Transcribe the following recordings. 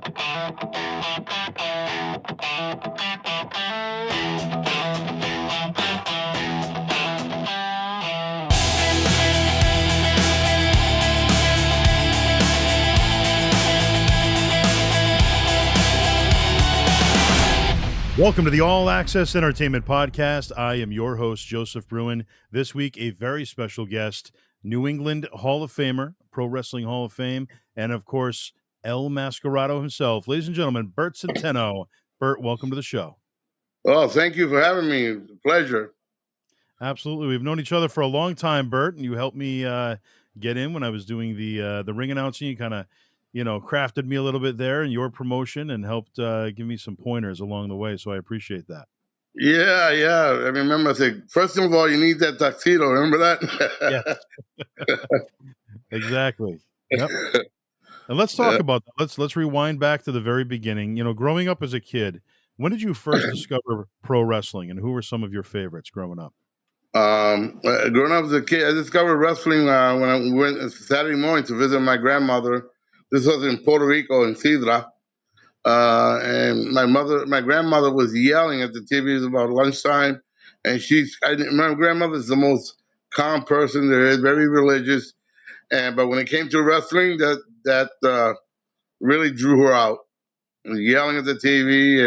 Welcome to the All Access Entertainment Podcast. I am your host, Joseph Bruen. This week, a very special guest, New England Hall of Famer, Pro Wrestling Hall of Fame, and of course, El Mascarado himself. Ladies and gentlemen, Bert Centeno. Bert, welcome to the show. Well, thank you for having me. It's a pleasure. Absolutely. We've known each other for a long time, Bert, and you helped me get in when I was doing the ring announcing. You kind of, crafted me a little bit there in your promotion and helped give me some pointers along the way. So I appreciate that. Yeah. I remember I said, first of all, you need that tuxedo. Remember that? Yeah. Exactly. Yep. And let's talk about that. Let's rewind back to the very beginning. Growing up as a kid, when did you first discover pro wrestling, and who were some of your favorites growing up? Growing up as a kid, I discovered wrestling when I went Saturday morning to visit my grandmother. This was in Puerto Rico, in Sidra. And my grandmother was yelling at the TV about lunchtime. And my grandmother's the most calm person there is, very religious. But when it came to wrestling, that really drew her out. Yelling at the TV,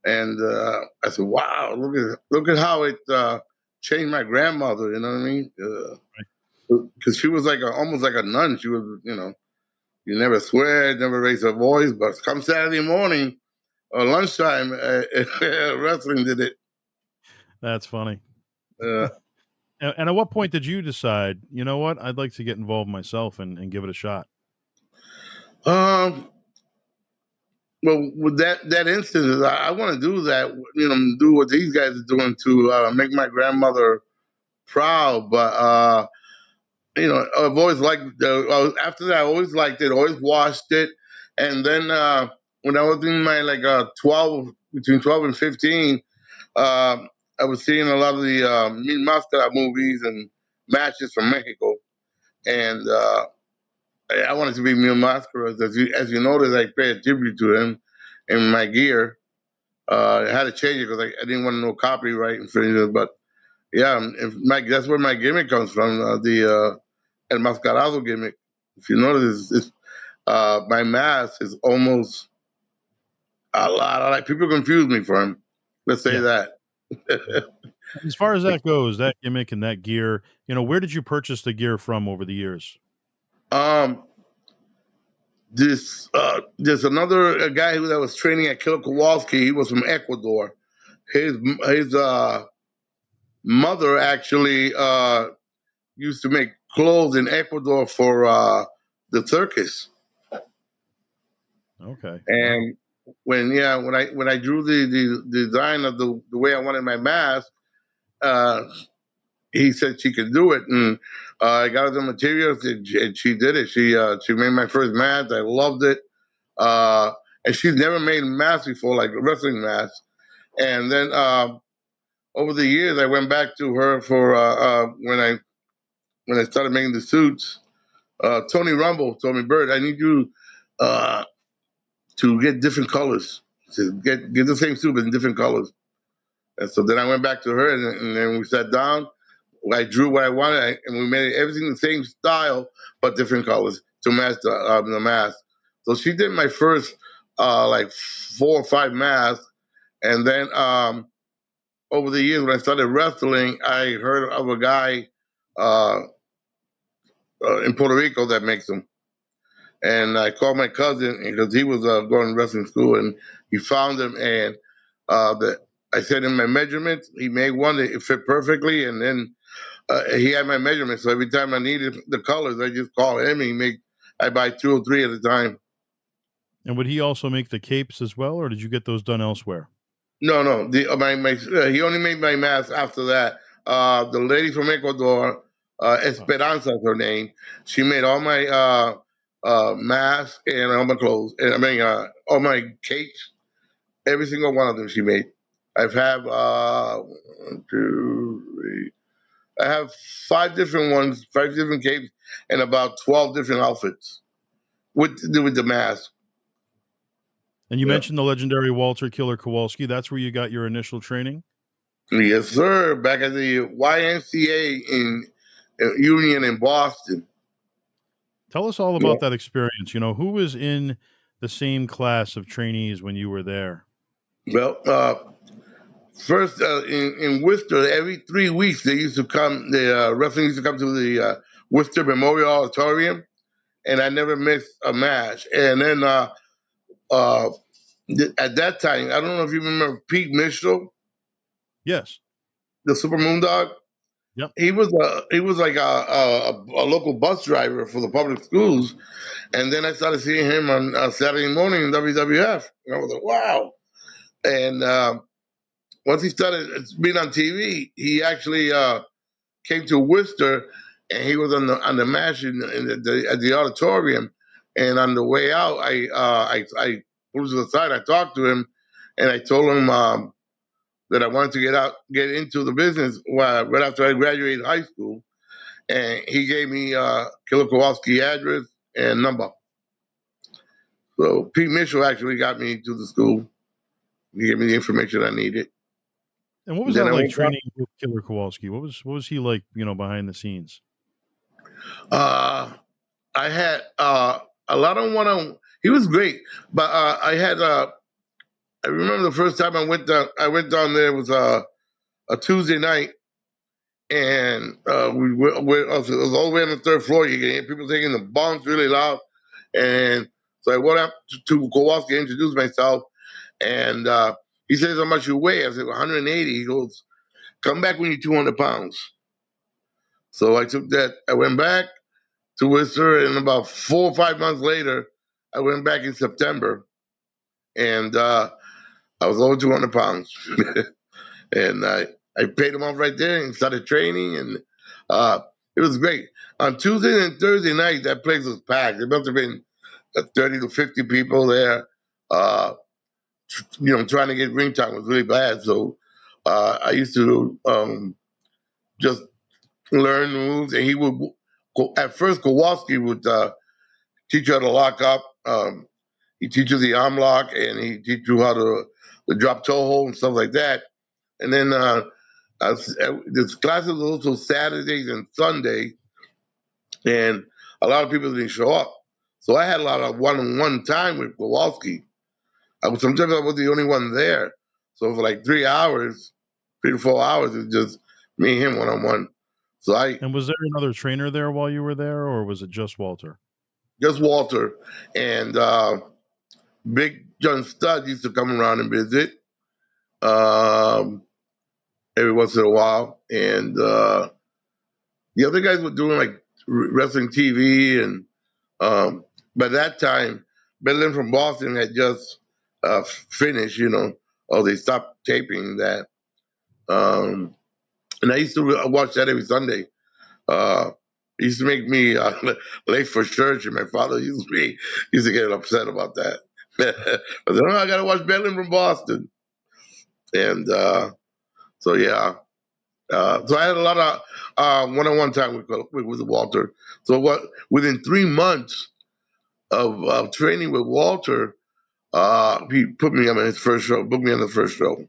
and I said, "Wow, look at how it changed my grandmother." You know what I mean? Because she was almost like a nun. She was, you never swear, never raise her voice. But come Saturday morning or lunchtime, wrestling did it. That's funny. And at what point did you decide, you know what, I'd like to get involved myself and give it a shot? Well, with that instance, I want to do that, do what these guys are doing to make my grandmother proud. But, I've always liked, after that, I always liked it, always watched it. And then when I was in my, between 12 and 15, I was seeing a lot of the Mil Máscara movies and matches from Mexico. And I wanted to be Mil Máscara. As you notice, I pay a tribute to him in my gear. I had to change it because I didn't want no copyright infringement. But yeah, that's where my gimmick comes from, the El Mascarado gimmick. If you notice, my mask is almost a lot. People confuse me for him. Let's say that. As far as that goes, that gimmick and that gear, where did you purchase the gear from over the years? There's another guy that was training at Killer Kowalski. He was from Ecuador. His mother actually used to make clothes in Ecuador for the circus. Okay. And when I drew the design of the way I wanted my mask, he said she could do it, and I got her the materials, and she did it. She made my first mask. I loved it, and she's never made a mask before, like a wrestling mask. And then over the years, I went back to her for when I started making the suits. Tony Rumble told me, "Bert, I need you to get different colors. To get the same suit but in different colors." And so then I went back to her, and then we sat down. I drew what I wanted, and we made everything the same style, but different colors to match the mask. So she did my first 4 or 5 masks, and then over the years when I started wrestling, I heard of a guy in Puerto Rico that makes them, and I called my cousin because he was going to wrestling school, and he found them, and I sent him my measurements. He made one that fit perfectly, and then he had my measurements, so every time I needed the colors, I just call him, and I buy 2 or 3 at a time. And would he also make the capes as well, or did you get those done elsewhere? No. He only made my mask after that. The lady from Ecuador, Esperanza is her name. She made all my masks and all my clothes, and all my capes. Every single one of them she made. I have 1, 2, 3. I have 5 different ones, 5 different capes, and about 12 different outfits with the mask. And you Yeah. mentioned the legendary Walter Killer Kowalski. That's where you got your initial training? Yes, sir. Back at the YMCA in Union in Boston. Tell us all Yeah. about that experience. Who was in the same class of trainees when you were there? Well, first in Worcester, every 3 weeks they used to come. The wrestling used to come to the Worcester Memorial Auditorium, and I never missed a match. And then uh, at that time, I don't know if you remember Pete Mitchell, Yes. the Super Moondog. Yep. He was like a local bus driver for the public schools, and then I started seeing him on Saturday morning in WWF, and I was like, wow. And once he started being on TV, he actually came to Worcester, and he was on the match at the auditorium. And on the way out, I pulled to the side. I talked to him, and I told him that I wanted to get into the business right after I graduated high school. And he gave me Killer Kowalski address and number. So Pete Mitchell actually got me to the school. He gave me the information I needed. And what was And then that I like went down. training with Killer Kowalski? What was he like, behind the scenes? Uh, I had a lot of one on. He was great, but I had. I remember the first time I went down. I went down there. It was a Tuesday night, and it was all the way on the third floor. You can hear people taking the bombs really loud, and so I went up to Kowalski, introduced myself, and he says, "How much you weigh?" I said, "180." He goes, "Come back when you're 200 pounds." So I took that. I went back to Worcester, and about 4 or 5 months later, I went back in September, and I was over 200 pounds, and I paid him off right there and started training, and uh, it was great. On Tuesday and Thursday night, that place was packed. There must have been 30 to 50 people there. Uh, trying to get ring time was really bad, so I used to just learn moves, and he would. At first, Kowalski would teach you how to lock up. He teaches the arm lock, and he teaches you how to the drop toe hold and stuff like that. And then this classes was also Saturdays and Sunday, and a lot of people didn't show up. So I had a lot of one-on-one time with Kowalski. Sometimes I was the only one there. So for like 3 hours, 3 to 4 hours, it was just me and him one-on-one. So I And was there another trainer there while you were there, or was it just Walter? just Walter and Big John Studd used to come around and visit. Um, every once in a while, and the other guys were doing like wrestling TV, and by that time, Berlin from Boston had just finished, or they stopped taping that, and I used to watch that every Sunday. It used to make me late for church, and my father used to get upset about that. I said, "Oh, I got to watch Berlin from Boston," and so yeah. So I had a lot of one-on-one time with Walter. So within 3 months of training with Walter, he put me on his first show, booked me on the first show.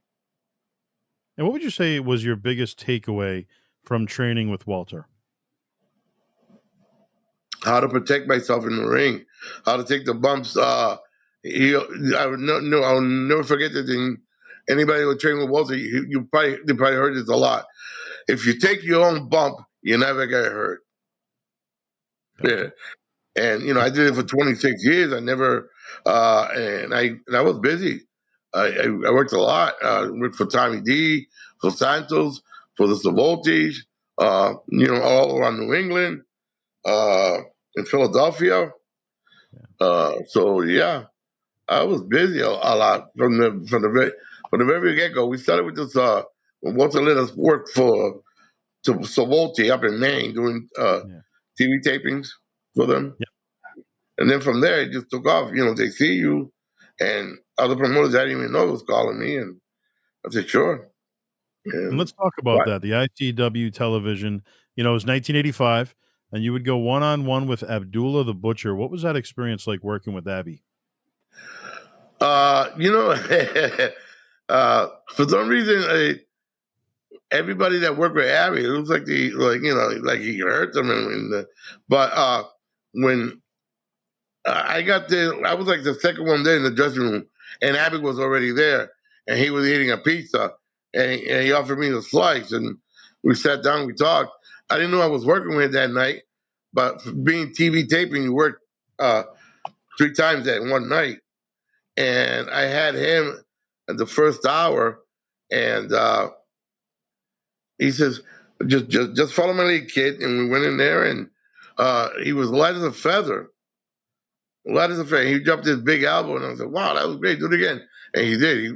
And what would you say was your biggest takeaway from training with Walter? How to protect myself in the ring, how to take the bumps. I'll never forget the thing. Anybody who trained with Walter, they probably heard this a lot. If you take your own bump, you never get hurt. Yeah. Gotcha. And I did it for 26 years. I never, and I was busy. I worked a lot. Worked for Tommy D, for Santos, for the Savoltis, all around New England, in Philadelphia. So yeah, I was busy a lot from the very get go. We started with this. When Walter let us work to Savolti up in Maine doing Yeah. TV tapings for them. Yeah. And then from there, it just took off. They see you, and other promoters I didn't even know was calling me, and I said, sure. And And let's talk about what? that. The ICW television, it was 1985, and you would go one-on-one with Abdullah the Butcher. What was that experience like working with Abby? You know, for some reason, everybody that worked with Abby, it looks like like he hurt them. But when I got there, I was like the second one there in the dressing room, and Abby was already there, and he was eating a pizza, and he offered me a slice, and we sat down, we talked. I didn't know I was working with that night, but being TV taping, you work uh, 3 times that one night, and I had him at the first hour, and he says, just follow my lead, kid," and we went in there, and he was light as a feather. Light as a feather. He dropped his big elbow, and I was like, "Wow, that was great. Do it again." And he did. He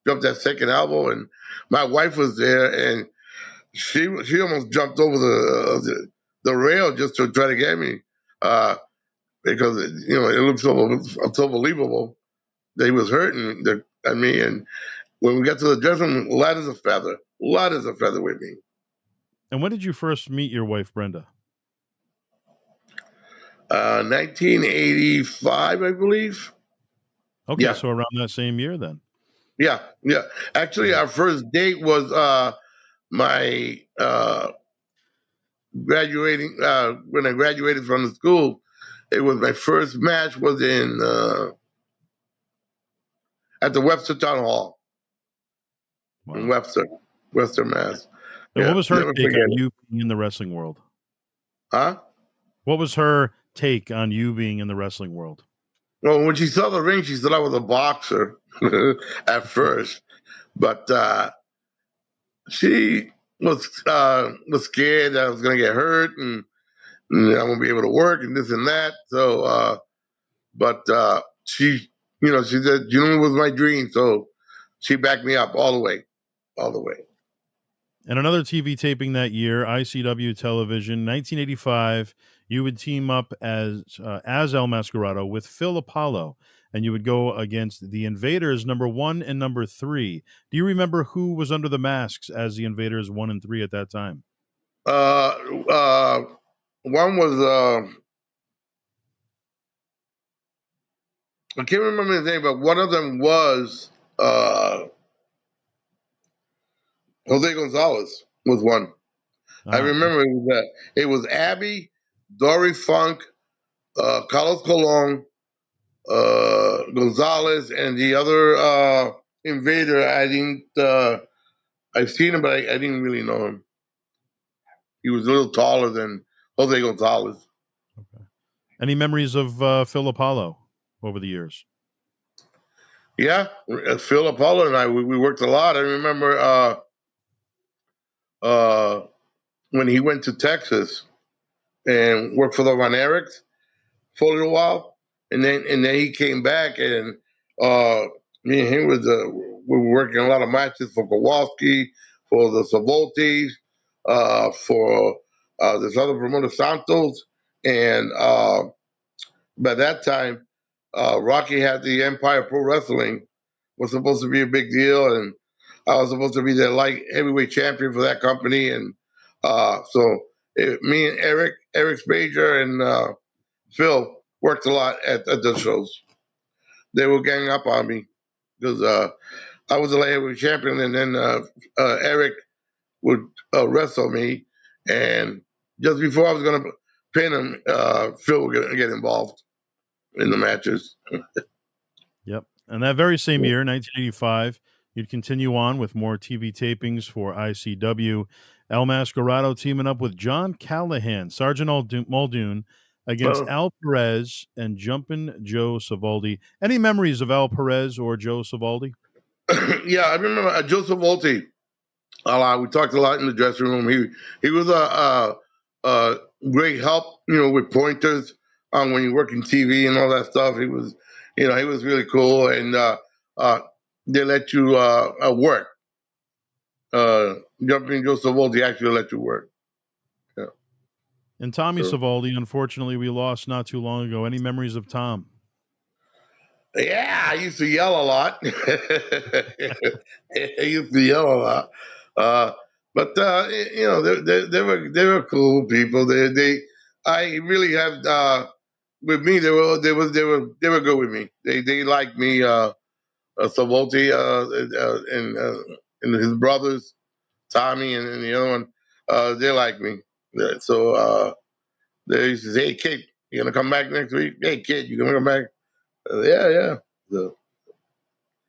dropped that second elbow, and my wife was there, and she almost jumped over the rail just to try to get me, because it looked so believable that he was hurting at me. And when we got to the dressing room, light as a feather with me. And when did you first meet your wife, Brenda? 1985, I believe. Okay, Yeah. so around that same year then. Yeah. Actually, our first date was my graduating when I graduated from the school. It was my first match was in at the Webster Town Hall in Wow. Webster, Mass. And what was her never take forget on it. you being in the wrestling world? Huh? What was her take on you being in the wrestling world? Well, when she saw the ring, she thought I was a boxer at first, but she was scared that I was going to get hurt and I won't be able to work and this and that. So, but she, she said, it was my dream. So she backed me up all the way. And another TV taping that year, ICW television, 1985, you would team up as El Mascarado with Phil Apollo, and you would go against the Invaders number 1 and number 3. Do you remember who was under the masks as the Invaders 1 and 3 at that time? One was, I can't remember his name, but one of them was Jose Gonzalez was one. I remember it was Abby, Dory Funk, Carlos Colon, Gonzalez, and the other invader. I've seen him, but I didn't really know him. He was a little taller than Jose Gonzalez. Okay. Any memories of Phil Apollo over the years? Yeah, Phil Apollo and I, we worked a lot. I remember when he went to Texas and worked for the Von Erichs for a little while, and then he came back, and me and him we were working a lot of matches for Kowalski, for the Savoltis, for this other promoter Santos, and by that time, Rocky had the Empire Pro Wrestling was supposed to be a big deal, and I was supposed to be the light heavyweight champion for that company, and me and Eric Spager, and Phil worked a lot at the shows. They were ganging up on me because I was the light heavyweight champion, and then Eric would wrestle me, and just before I was going to pin him, Phil would get involved in the matches. Yep. And that very same year, 1985, you'd continue on with more TV tapings for ICW. El Mascarado teaming up with John Callahan, Sergeant Muldoon, against Al Perez and Jumpin' Joe Savoldi. Any memories of Al Perez or Joe Savoldi? Yeah, I remember Joe Savoldi. We talked a lot in the dressing room. He was a great help, with pointers on when you work in TV and all that stuff. He was, he was really cool, and they let you work. Jumping Joe Savoldi actually let you work. Yeah. And Tommy Savoldi, unfortunately, we lost not too long ago. Any memories of Tom? Yeah, I used to yell a lot. I used to yell a lot. But they were cool people. I really have with me. They were good with me. They liked me. Savolti, and his brothers, Tommy and the other one, they like me. So they used to say, "Hey, kid, you gonna come back next week? Hey, kid, you gonna come back?" Yeah, yeah. So,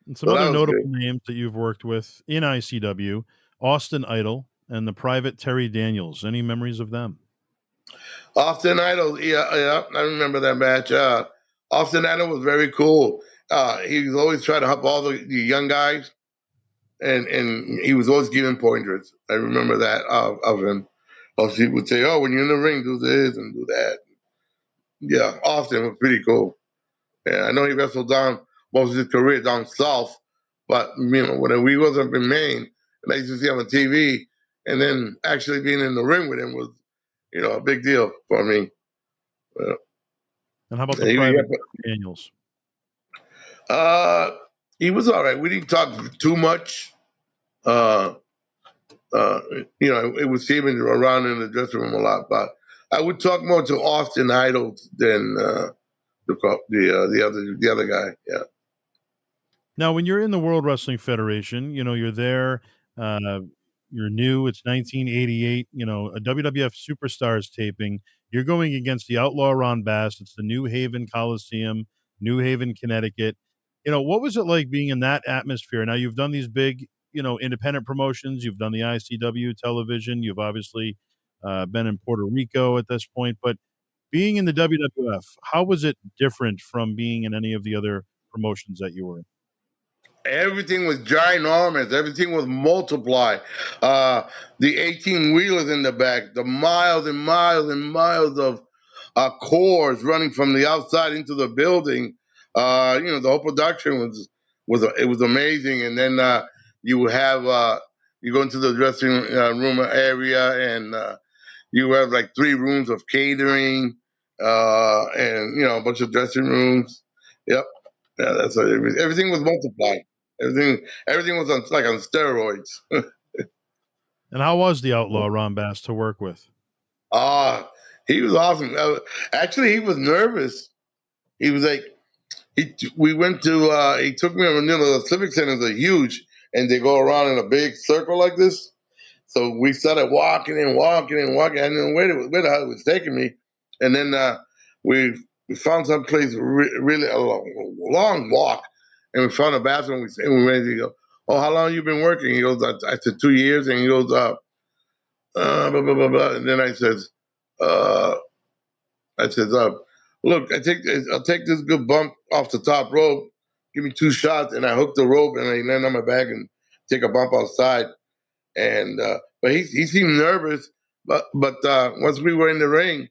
And some so that other was notable good. names that you've worked with in ICW: Austin Idol and the Private Terry Daniels. Any memories of them? Austin Idol, yeah, yeah, I remember that match. Austin Idol was very cool. He was always trying to help all the young guys, and he was always giving pointers. I remember that of him. Also, he would say, "Oh, when you're in the ring, do this and do that." Yeah, Austin was pretty cool. Yeah, I know he wrestled down most of his career down south, but when we was up in Maine, and I used to see him on TV, and then actually being in the ring with him was, a big deal for me. Uh, And how about the he, Private Daniels? uh, he was all right. We didn't talk too much. Uh, uh, it was him around in the dressing room a lot, but I would talk more to Austin Idol than the other guy. Yeah. Now, when you're in the World Wrestling Federation, you're there. Uh, you're new. It's 1988. A WWF Superstars taping. You're going against the Outlaw Ron Bass. It's the New Haven Coliseum, New Haven, Connecticut. What was it like being in that atmosphere? Now, you've done these big, independent promotions. You've done the ICW television. You've obviously been in Puerto Rico at this point. But being in the WWF, how was it different from being in any of the other promotions that you were in? Everything was ginormous. Everything was multiplied. The 18 wheelers in the back, the miles and miles and miles of cores running from the outside into the building. The whole production was amazing. And then you have you go into the dressing room area, and you have like 3 rooms of catering, and a bunch of dressing rooms. Yep, yeah, that's what everything was multiplied. Everything was on steroids. And how was the outlaw Ron Bass to work with? Ah, he was awesome. Actually, he was nervous. He was like, we went to. He took me over. The civic centers are huge, and they go around in a big circle like this. So we started walking and walking and walking. I didn't know where the hell it was taking me. And then we found some place really a long walk, and we found a bathroom. And we went to go. Oh, how long you been working? He goes, I said 2 years, and he goes, blah, blah, blah, blah. And then uh, I said, look, I'll take this good bump off the top rope. Give me 2 shots, and I hook the rope, and I land on my back and take a bump outside. And but he seemed nervous, but once we were in the ring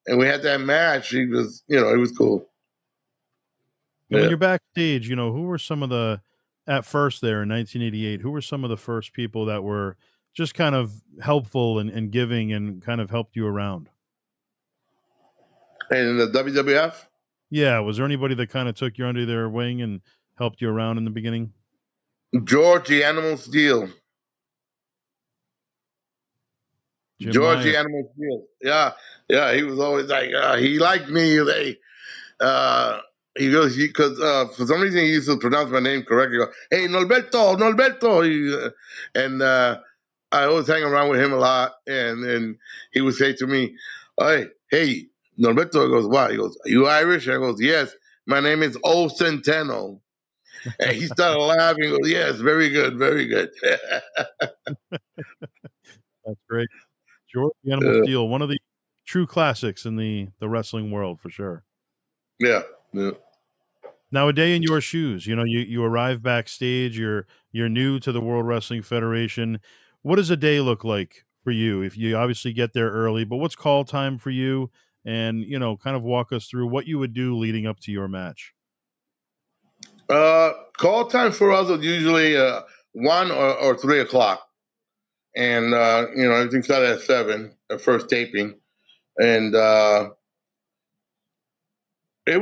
and we had that match, he was it was cool. And when Yeah. you're backstage, who were some of the at first there in 1988, who were some of the first people that were just kind of helpful and giving and kind of helped you around? And in the WWF, Yeah, was there anybody that kind of took you under their wing and helped you around in the beginning? George the Animal Steel. Jim George the Meyer. Animal Steel. Yeah, yeah. He was always like he liked me. Uh, he goes because for some reason he used to pronounce my name correctly. He goes, hey, Norberto, Norberto. And I always hang around with him a lot, and he would say to me, hey, Norberto. I goes, what? He goes, are you Irish? I goes, yes. My name is O Centeno. And he started laughing. He goes, yes, very good, very good. That's great. George the Animal Steel, one of the true classics in the wrestling world for sure. Yeah, yeah. Now, a day in your shoes, you arrive backstage, you're new to the World Wrestling Federation. What does a day look like for you? If you obviously get there early, but what's call time for you? And, kind of walk us through what you would do leading up to your match. Call time for us is usually 1 or 3 o'clock, and everything started at 7, the first taping, and it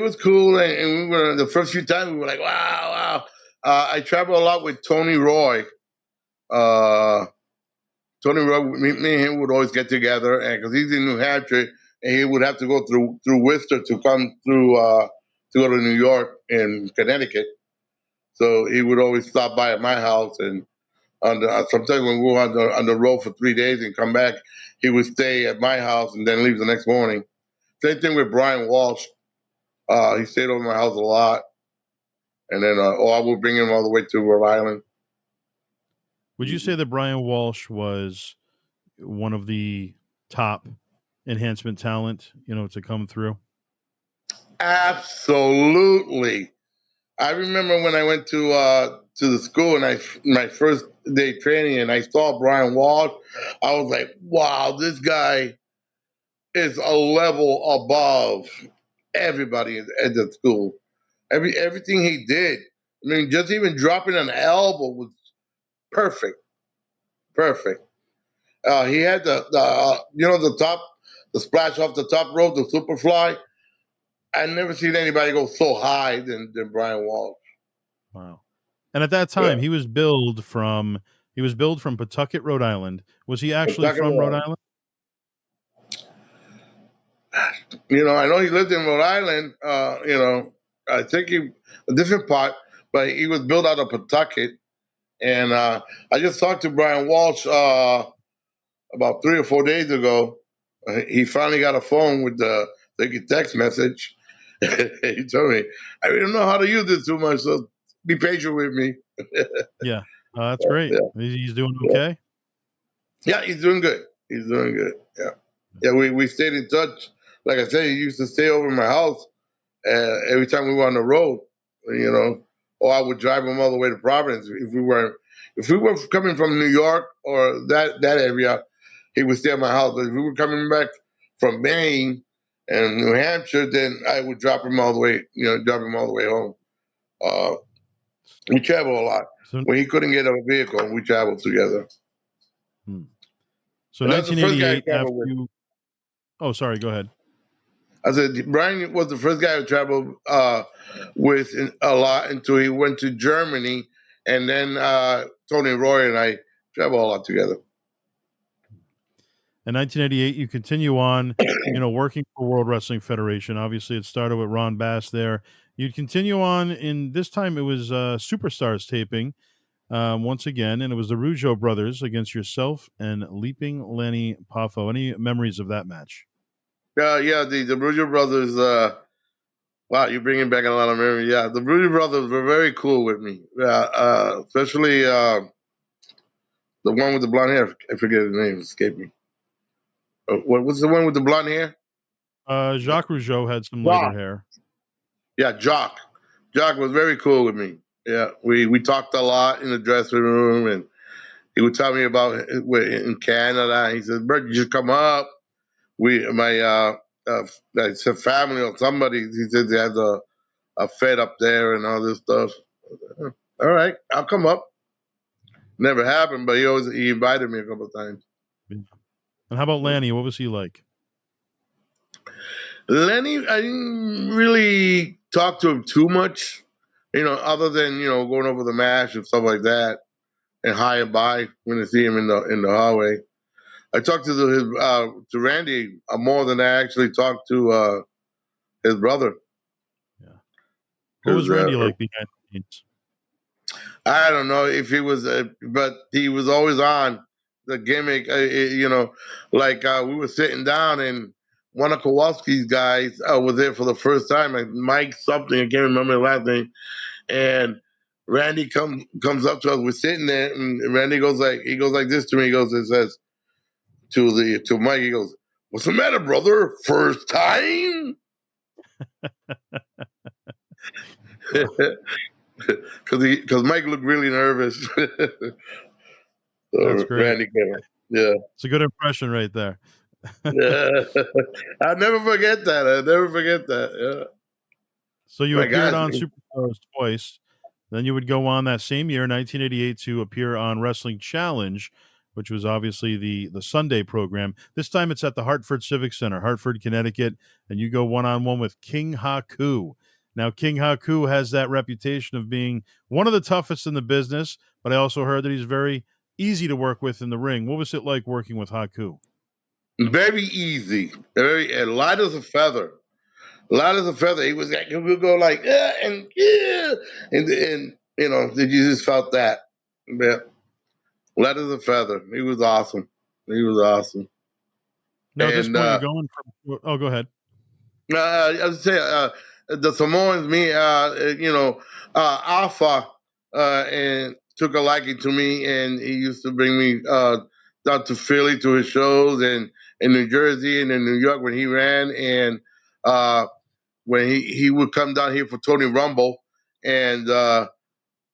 was cool, and we were the first few times we were like, wow, wow. I travel a lot with Tony Roy. Uh, Tony Roy, me and him would always get together, and because he's in New Hampshire, and he would have to go through Worcester to come through to go to New York and Connecticut. So he would always stop by at my house, and sometimes when we were on the road for 3 days and come back, he would stay at my house and then leave the next morning. Same thing with Brian Walsh. He stayed over my house a lot, and then I would bring him all the way to Rhode Island. Would you say that Brian Walsh was one of the top enhancement talent, to come through? Absolutely. I remember when I went to the school and my first day training and I saw Brian Walsh, I was like, wow, this guy is a level above everybody at the school. Everything he did. I mean, just even dropping an elbow was perfect. Perfect. He had the splash off the top rope, the superfly. I never seen anybody go so high than Brian Walsh. Wow. And at that time, he was billed from Pawtucket, Rhode Island. Was he actually from Rhode Island? I know he lived in Rhode Island. I think a different part, but he was built out of Pawtucket. And I just talked to Brian Walsh about 3 or 4 days ago. He finally got a phone with the text message. He told me, I don't know how to use this too much, so be patient with me. Yeah, that's great. Yeah. He's doing okay? Yeah, he's doing good. He's doing good. Yeah, we stayed in touch. Like I said, he used to stay over my house every time we were on the road, or I would drive him all the way to Providence. If we were coming from New York or that area, he would stay at my house. But if we were coming back from Maine and New Hampshire, then I would drop him all the way home. We travel a lot. When he couldn't get a vehicle, we traveled together. So 1988, oh, sorry, go ahead. I said Brian was the first guy who traveled with a lot until he went to Germany, and then Tony Roy and I travel a lot together. In 1988, you continue on, working for World Wrestling Federation. Obviously, it started with Ron Bass there. You'd continue on, this time it was Superstars taping once again, and it was the Rougeau brothers against yourself and Leaping Lanny Poffo. Any memories of that match? Yeah, the Rougeau brothers. Wow, you're bringing back a lot of memories. Yeah, the Rougeau brothers were very cool with me. Especially the one with the blonde hair. I forget his name. Escaped me. What's the one with the blonde hair? Jacques Rougeau had some lighter hair. Yeah, Jacques. Jacques was very cool with me. Yeah, we talked a lot in the dressing room, and he would tell me about in Canada. He said, "Bert, you should come up." My family or somebody. He said they had a fed up there and all this stuff. All right, I'll come up. Never happened, but he invited me a couple of times. And how about Lanny? What was he like? Lenny, I didn't really talk to him too much, other than going over the match and stuff like that, and hi and bye when I see him in the hallway. I talked to Randy more than I actually talked to his brother. Yeah. What was Randy like behind the scenes? I don't know if he was, but he was always on the gimmick. We were sitting down and one of Kowalski's guys was there for the first time, like Mike something, I can't remember the last name. And Randy comes up to us. We're sitting there, and Randy goes like this to me. He goes and says to Mike, he goes, "What's the matter, brother? First time?" Because Mike looked really nervous. That's great. Randy came. Yeah, it's a good impression right there. Yeah, I'll never forget that. Yeah. So you appeared on Superstars twice. Then you would go on that same year, 1988, to appear on Wrestling Challenge, which was obviously the Sunday program. This time it's at the Hartford Civic Center, Hartford, Connecticut, and you go one-on-one with King Haku. Now, King Haku has that reputation of being one of the toughest in the business, but I also heard that he's very easy to work with in the ring. What was it like working with Haku? Very easy, very light as a feather. light as a feather. He was like, he would go like, yeah, and you know, you just felt that. Yeah. Light as a feather. He was awesome. He was awesome. Now, at this And point, you're going from. Oh, go ahead. I would say the Samoans, me, you know, Alpha, and took a liking to me, and he used to bring me down to Philly to his shows, and in New Jersey and in New York when he ran, and when he would come down here for Tony Rumble, and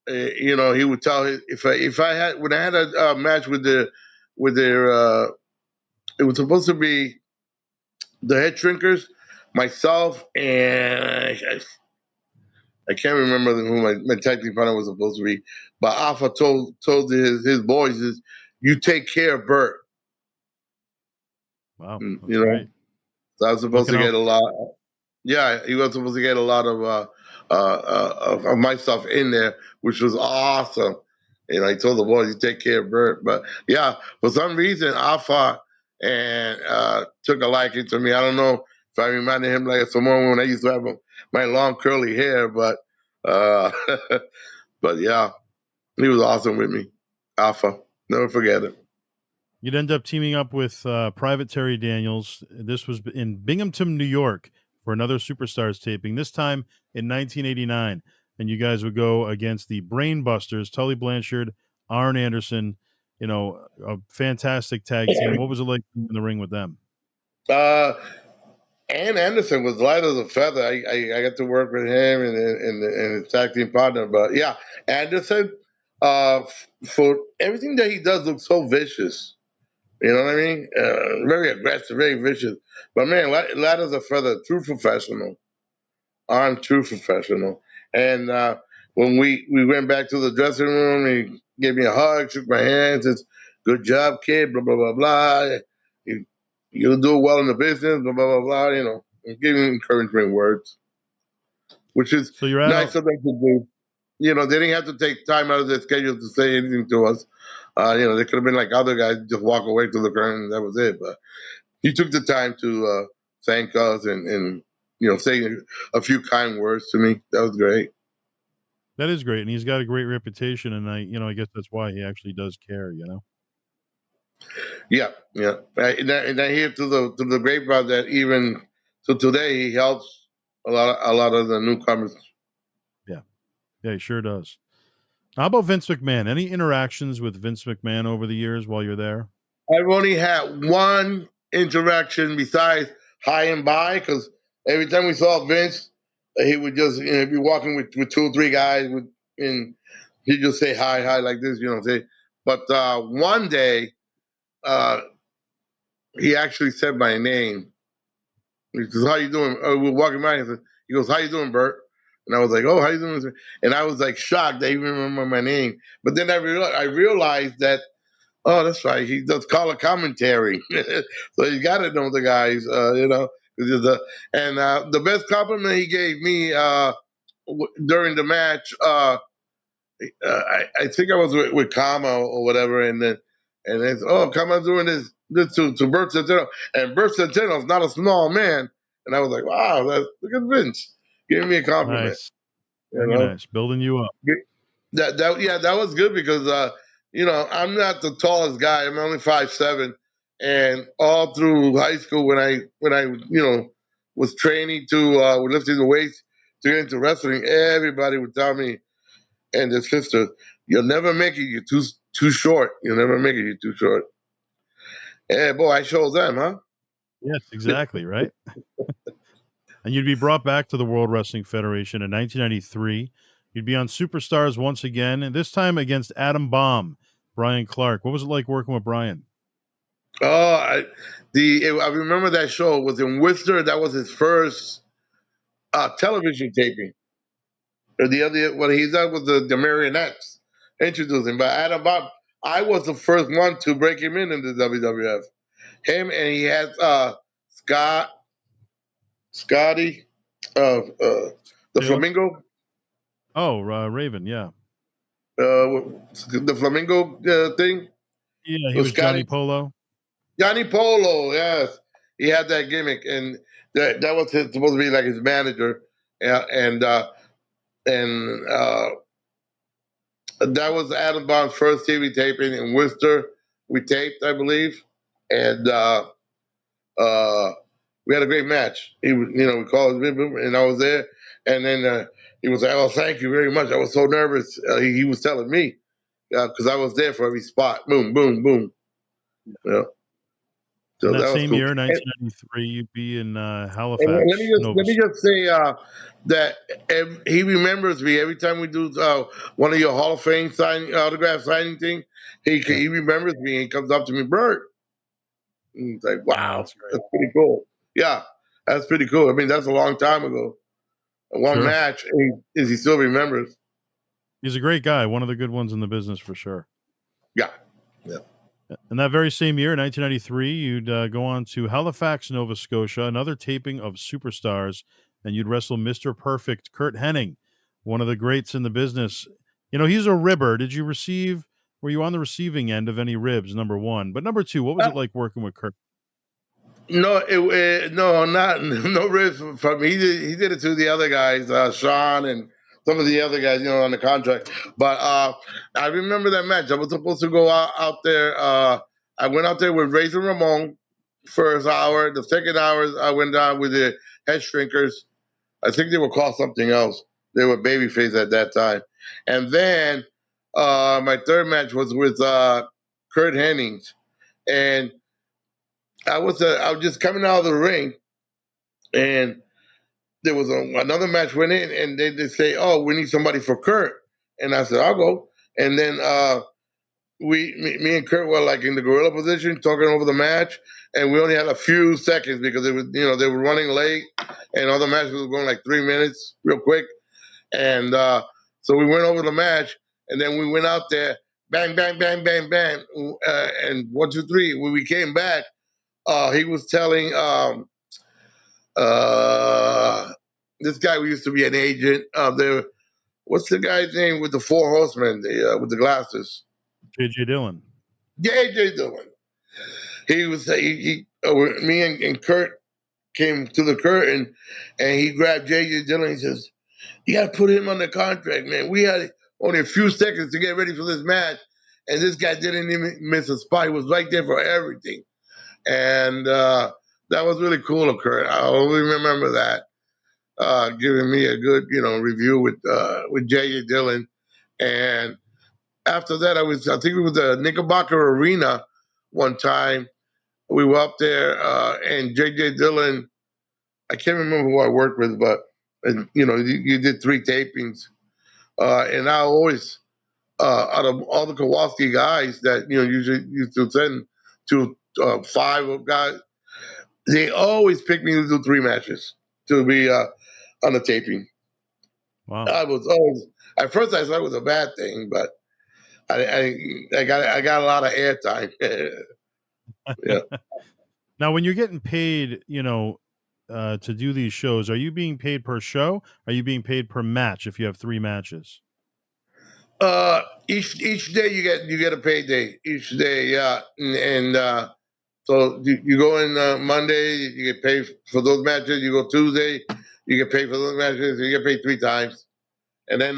you know, he would tell his, if I had when I had a match with their it was supposed to be the head shrinkers, myself, and I can't remember who my tag team partner was supposed to be, but Alpha told his boys is, you take care of Bert. Wow, that's You know, great. so I was supposed Looking to out. get a lot. Yeah, he was supposed to get a lot of my stuff in there, which was awesome. And I told the boys, "You take care of Bert." But yeah, for some reason, I fought and took a liking to me. I don't know if I reminded him like someone when I used to have my long curly hair, but uh, but yeah, he was awesome with me. Alpha, never forget it. You'd end up teaming up with Private Terry Daniels. This was in Binghamton, New York, for another Superstars taping. This time in 1989, and you guys would go against the Brainbusters, Tully Blanchard, Arn Anderson. You know, a fantastic tag team. What was it like in the ring with them? Uh, Ann Anderson was light as a feather. I got to work with him and his tag team partner. But yeah, Anderson, for everything that he does, looks so vicious. You know what I mean? Very aggressive, very vicious. But man, light as a feather, true professional. I'm true professional. And when we went back to the dressing room, he gave me a hug, shook my hand, says, "Good job, kid." Blah blah blah blah. You, you'll do well in the business. Blah blah blah blah. You know, and giving encouragement words, which is So you're at nice a of them to do. You know, they didn't have to take time out of their schedule to say anything to us. You know, they could have been like other guys, just walk away to the curtain, and that was it. But he took the time to thank us and you know, say a few kind words to me. That was great. that is great, and he's got a great reputation. And I guess that's why he actually does care. Yeah, yeah. And I hear to the grapevine that even to today he helps a lot of the newcomers. Yeah, yeah, he sure does. How about Vince McMahon? Any interactions with Vince McMahon over the years while you're there? I've only had one interaction besides hi and bye because every time we saw Vince, he would just, you know, be walking with two or three guys and he'd just say hi like this, you know. Say, but one day uh, he actually said my name. He says, "How you doing?" We're walking by. He goes, "How you doing, Bert?" And I was like, "Oh, how you doing?" And I was like shocked that he remembered my name. But then I realized that, oh, that's right, he does color commentary, so you got to know the guys, you know. And the best compliment he gave me during the match, I think I was with Kama or whatever, and then oh, Kama's doing this to Bert Centeno, and Bert Centeno is not a small man, and I was like, wow, look at Vince giving me a compliment, Nice, you very know. nice, building you up. That yeah, that was good because you know, I'm not the tallest guy. I'm only 5'7", and all through high school when I you know was training to lifting the weights to get into wrestling, everybody would tell me and their sister, "You'll never make it. You're too short. You'll never make it. You're too short." Yeah, boy, I showed them, huh? Yes, exactly, right. And you'd be brought back to the World Wrestling Federation in 1993. You'd be on Superstars once again, and this time against Adam Bomb, Brian Clark. What was it like working with Brian? Oh, I remember that show was in Worcester. That was his first television taping. The other what he done was the marionettes introducing. But Adam Bob, I was the first one to break him in the WWF. Him and he has Scott, Scotty, the Taylor? Flamingo, Oh, Raven, yeah. the Flamingo thing. Yeah, It he was was Johnny Scotty, Polo. Johnny Polo, yes. he had that gimmick, and that was supposed to be like his manager, and that was Adam Bond's first TV taping in Worcester. We taped, I believe, and uh, we had a great match. We called him, and I was there, and then he was like, "Oh, thank you very much." I was so nervous. He was telling me because I was there for every spot. Boom, boom, boom. You know, In so that that was same cool. year, 1993, you'd be in And let me Halifax, just Nova let me Scotia. just say that he remembers me every time we do one of your Hall of Fame autograph signing thing. Yeah. He remembers me. He comes up to me, Bert. And it's like, Oh, wow, that's great. that's pretty cool. Yeah, that's pretty cool. I mean, that's a long time ago. One Sure. match, and he still remembers. He's a great guy, one of the good ones in the business for sure. Yeah, yeah. In that very same year, 1993, you'd go on to Halifax, Nova Scotia, another taping of Superstars, and you'd wrestle Mr. Perfect, Kurt Hennig, one of the greats in the business. He's a ribber. Were you on the receiving end of any ribs, number one? But number two, what was it like working with Kurt? No, no, not no risk from me. He did it to the other guys, Sean and some of the other guys, on the contract. But I remember that match. I was supposed to go out there. I went out there with Razor Ramon first hour. The second hour, I went down with the head shrinkers. I think they were called something else. They were babyface at that time. And then my third match was with Kurt Hennings, and I was just coming out of the ring, and there was another match went in, and they say, "Oh, we need somebody for Kurt," and I said, "I'll go." And then me and Kurt were like in the gorilla position, talking over the match, and we only had a few seconds because it was they were running late, and other matches was going like 3 minutes, real quick, and so we went over the match, and then we went out there, bang, bang, bang, bang, bang, and 1, 2, 3. When we came back, he was telling. Uh, this guy who used to be an agent there. What's the guy's name with the four horsemen, with the glasses? J.J. Dillon. JJ Dillon. He was me and Kurt came to the curtain, and he grabbed JJ Dillon. He says, "You got to put him on the contract, man. We had only a few seconds to get ready for this match, and this guy didn't even miss a spot. He was right there for everything." And that was really cool of Kurt. I always remember that. Giving me a good, review with J.J. Dillon. And after that, I think it was the Knickerbocker Arena one time. We were up there, and J.J. Dillon, I can't remember who I worked with, but, you did 3 tapings. And I always, out of all the Kowalski guys that, usually used to send to 5 of guys, they always pick me to do 3 matches to be on the taping. Wow. I was always at first I thought it was a bad thing, but I got a lot of airtime. Yeah. Now, when you're getting paid, to do these shows, are you being paid per show? Are you being paid per match if you have 3 matches? Each day you get a payday each day, yeah, and so you go in Monday, you get paid for those matches. You go Tuesday, you get paid for those matches. You get paid 3 times, and then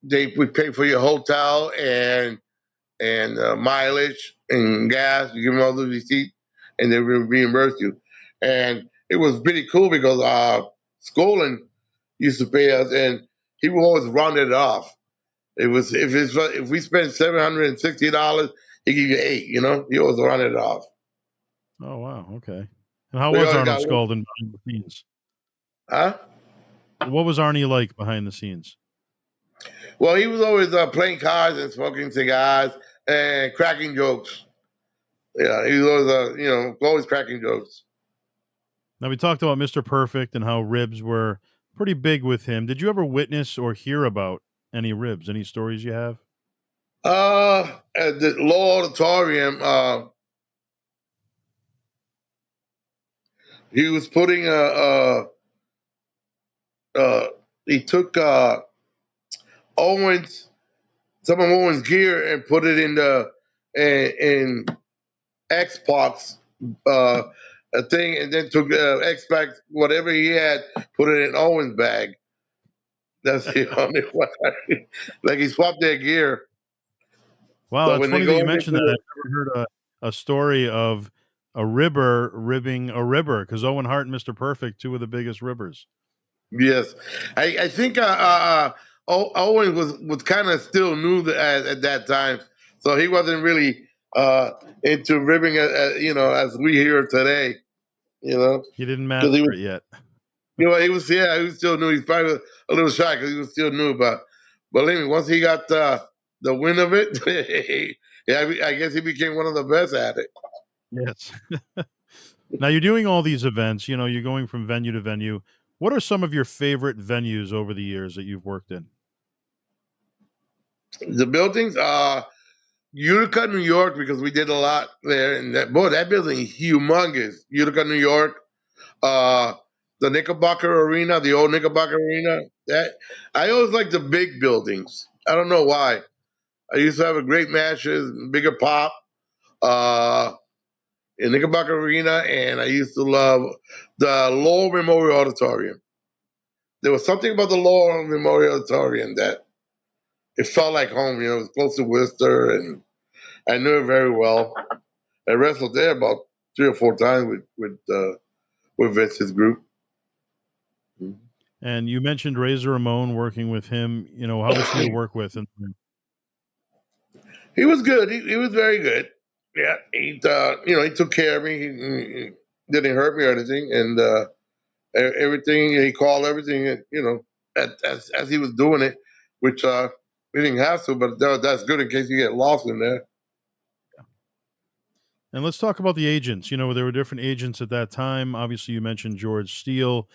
they would pay for your hotel and mileage and gas. You give them all the receipt, and they will reimburse you. And it was pretty cool because Skolin used to pay us, and he would always round it off. It was if we spent $760, he give you 8. He always rounded it off. Oh, wow. Okay. And how We was always Arnold got Skolden behind the scenes? huh? What was Arnie like behind the scenes? Well, he was always playing cards and smoking cigars and cracking jokes. Yeah, he was always always cracking jokes. Now, we talked about Mr. Perfect and how ribs were pretty big with him. Did you ever witness or hear about any ribs? Any stories you have? At the Law Auditorium, he was putting he took Owens some of Owens' gear and put it in Xbox a thing, and then took X-Pac, whatever he had, put it in Owen's bag. That's the only one. Like he swapped their gear. Wow, So it's when they funny that go you into mentioned that. I've never heard a story of a ribber ribbing a ribber, because Owen Hart and Mr. Perfect, two of the biggest ribbers. yes, I think Owen was kind of still new at that time, so he wasn't really into ribbing, as we hear today. You know, He didn't because master it yet. he was he was still new. He's probably a little shy because he was still new, but believe me, once he got the win of it, yeah, I guess he became one of the best at it. Yes. Now you're doing all these events, you're going from venue to venue. What are some of your favorite venues over the years that you've worked in? The buildings, Utica, New York, because we did a lot there, and that building is humongous. Utica, New York, uh, the Knickerbocker Arena, the old Knickerbocker Arena. That I always like the big buildings. I don't know why. I used to have a great matches, bigger pop, uh, in Knickerbocker Arena, and I used to love the Lowell Memorial Auditorium. There was something about the Lowell Memorial Auditorium that it felt like home. It was close to Worcester, and I knew it very well. I wrestled there about 3 or 4 times with Vince's group. And you mentioned Razor Ramon, working with him. How was he to work with? And He was good. He was very good. Yeah, he took care of me. He didn't hurt me or anything, and everything he called everything. As he was doing it, which we didn't have to, but that's good in case you get lost in there. let's talk about the agents. There were different agents at that time. Obviously, you mentioned George Steele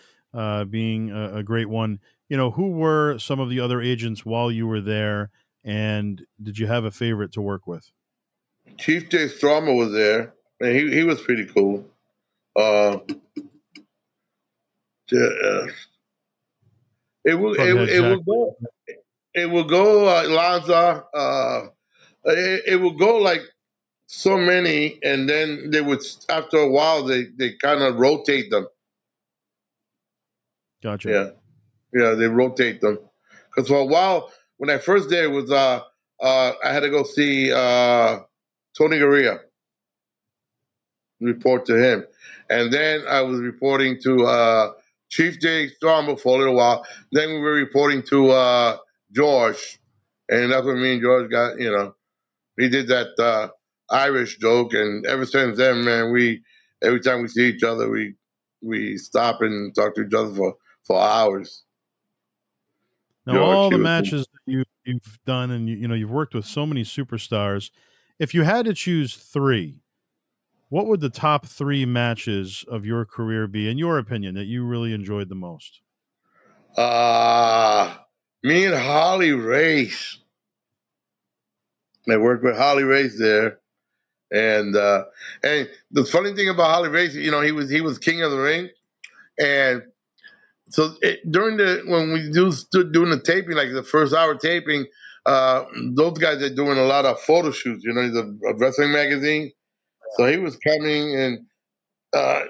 being a great one. Who were some of the other agents while you were there, and did you have a favorite to work with? Chief J. Stroma was there, and he was pretty cool. Uh, uh, Bughead Jack. it will go Lanza. It will go like so many, and then they would after a while they kind of rotate them. Gotcha. Yeah, they rotate them. Because for a while, when I first did, it was I had to go see Tony Garea, report to him, and then I was reporting to Chief J. Stormer for a little while. Then we were reporting to George, and that's when me and George got. He did that Irish joke, and ever since then, man, we every time we see each other, we stop and talk to each other for hours. Now, George, all he the was matches that you've done, and you've worked with so many superstars. If you had to choose three, what would the top three matches of your career be, in your opinion, that you really enjoyed the most? me and Holly Race. I worked with Holly Race there, and the funny thing about Holly Race, he was king of the ring, and so during when we stood doing the taping, like the first hour taping, those guys are doing a lot of photo shoots. He's a wrestling magazine, so he was coming, and uh,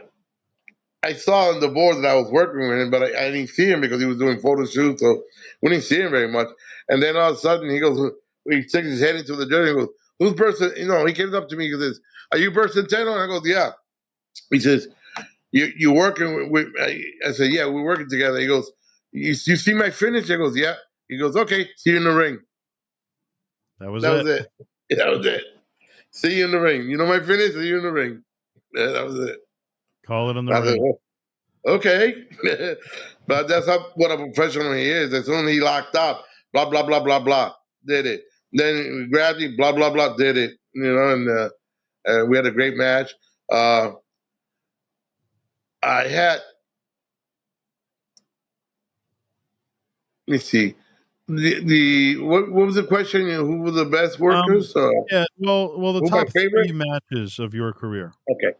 I saw on the board that I was working with him, but I didn't see him because he was doing photo shoots, so we didn't see him very much. And then all of a sudden, he sticks his head into the jury and goes, "Who's Bert?" He came up to me and says, "Are you Bert Centeno?" And I goes, "Yeah." He says, "You working with?" I said, "Yeah, we're working together." He goes, "You see my finish?" I goes, "Yeah." He goes, "Okay, see you in the ring." That was That was it. it. That was it. See you in the ring. You know my finish? See you in the ring. Yeah, that was it. Call it in the I said, ring. okay. But that's not what a professional he is. As soon as he locked up, blah, blah, blah, blah, blah, did it. Then he grabbed him, blah, blah, blah, did it. And we had a great match. Uh, I had, let me see. What was the question? Who were the best Um, workers? yeah. Well, the Who my top favorite? three matches of your career: Okay.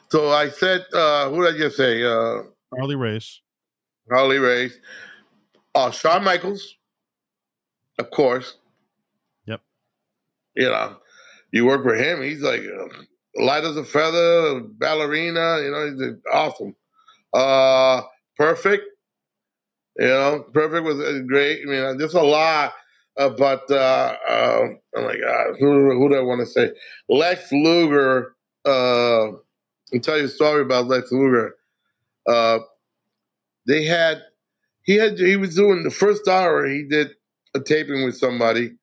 So I said, who did I just say? Harley Race. Harley Race. Shawn Michaels, of course. Yep. You know, you work with him, he's like light as a feather, ballerina. He's awesome. Uh, Perfect. Perfect was great. I mean, there's a lot, but oh my God, who do I want to say? Lex Luger. I'll tell you a story about Lex Luger. Uh, they had he was doing the first hour. He did a taping with somebody,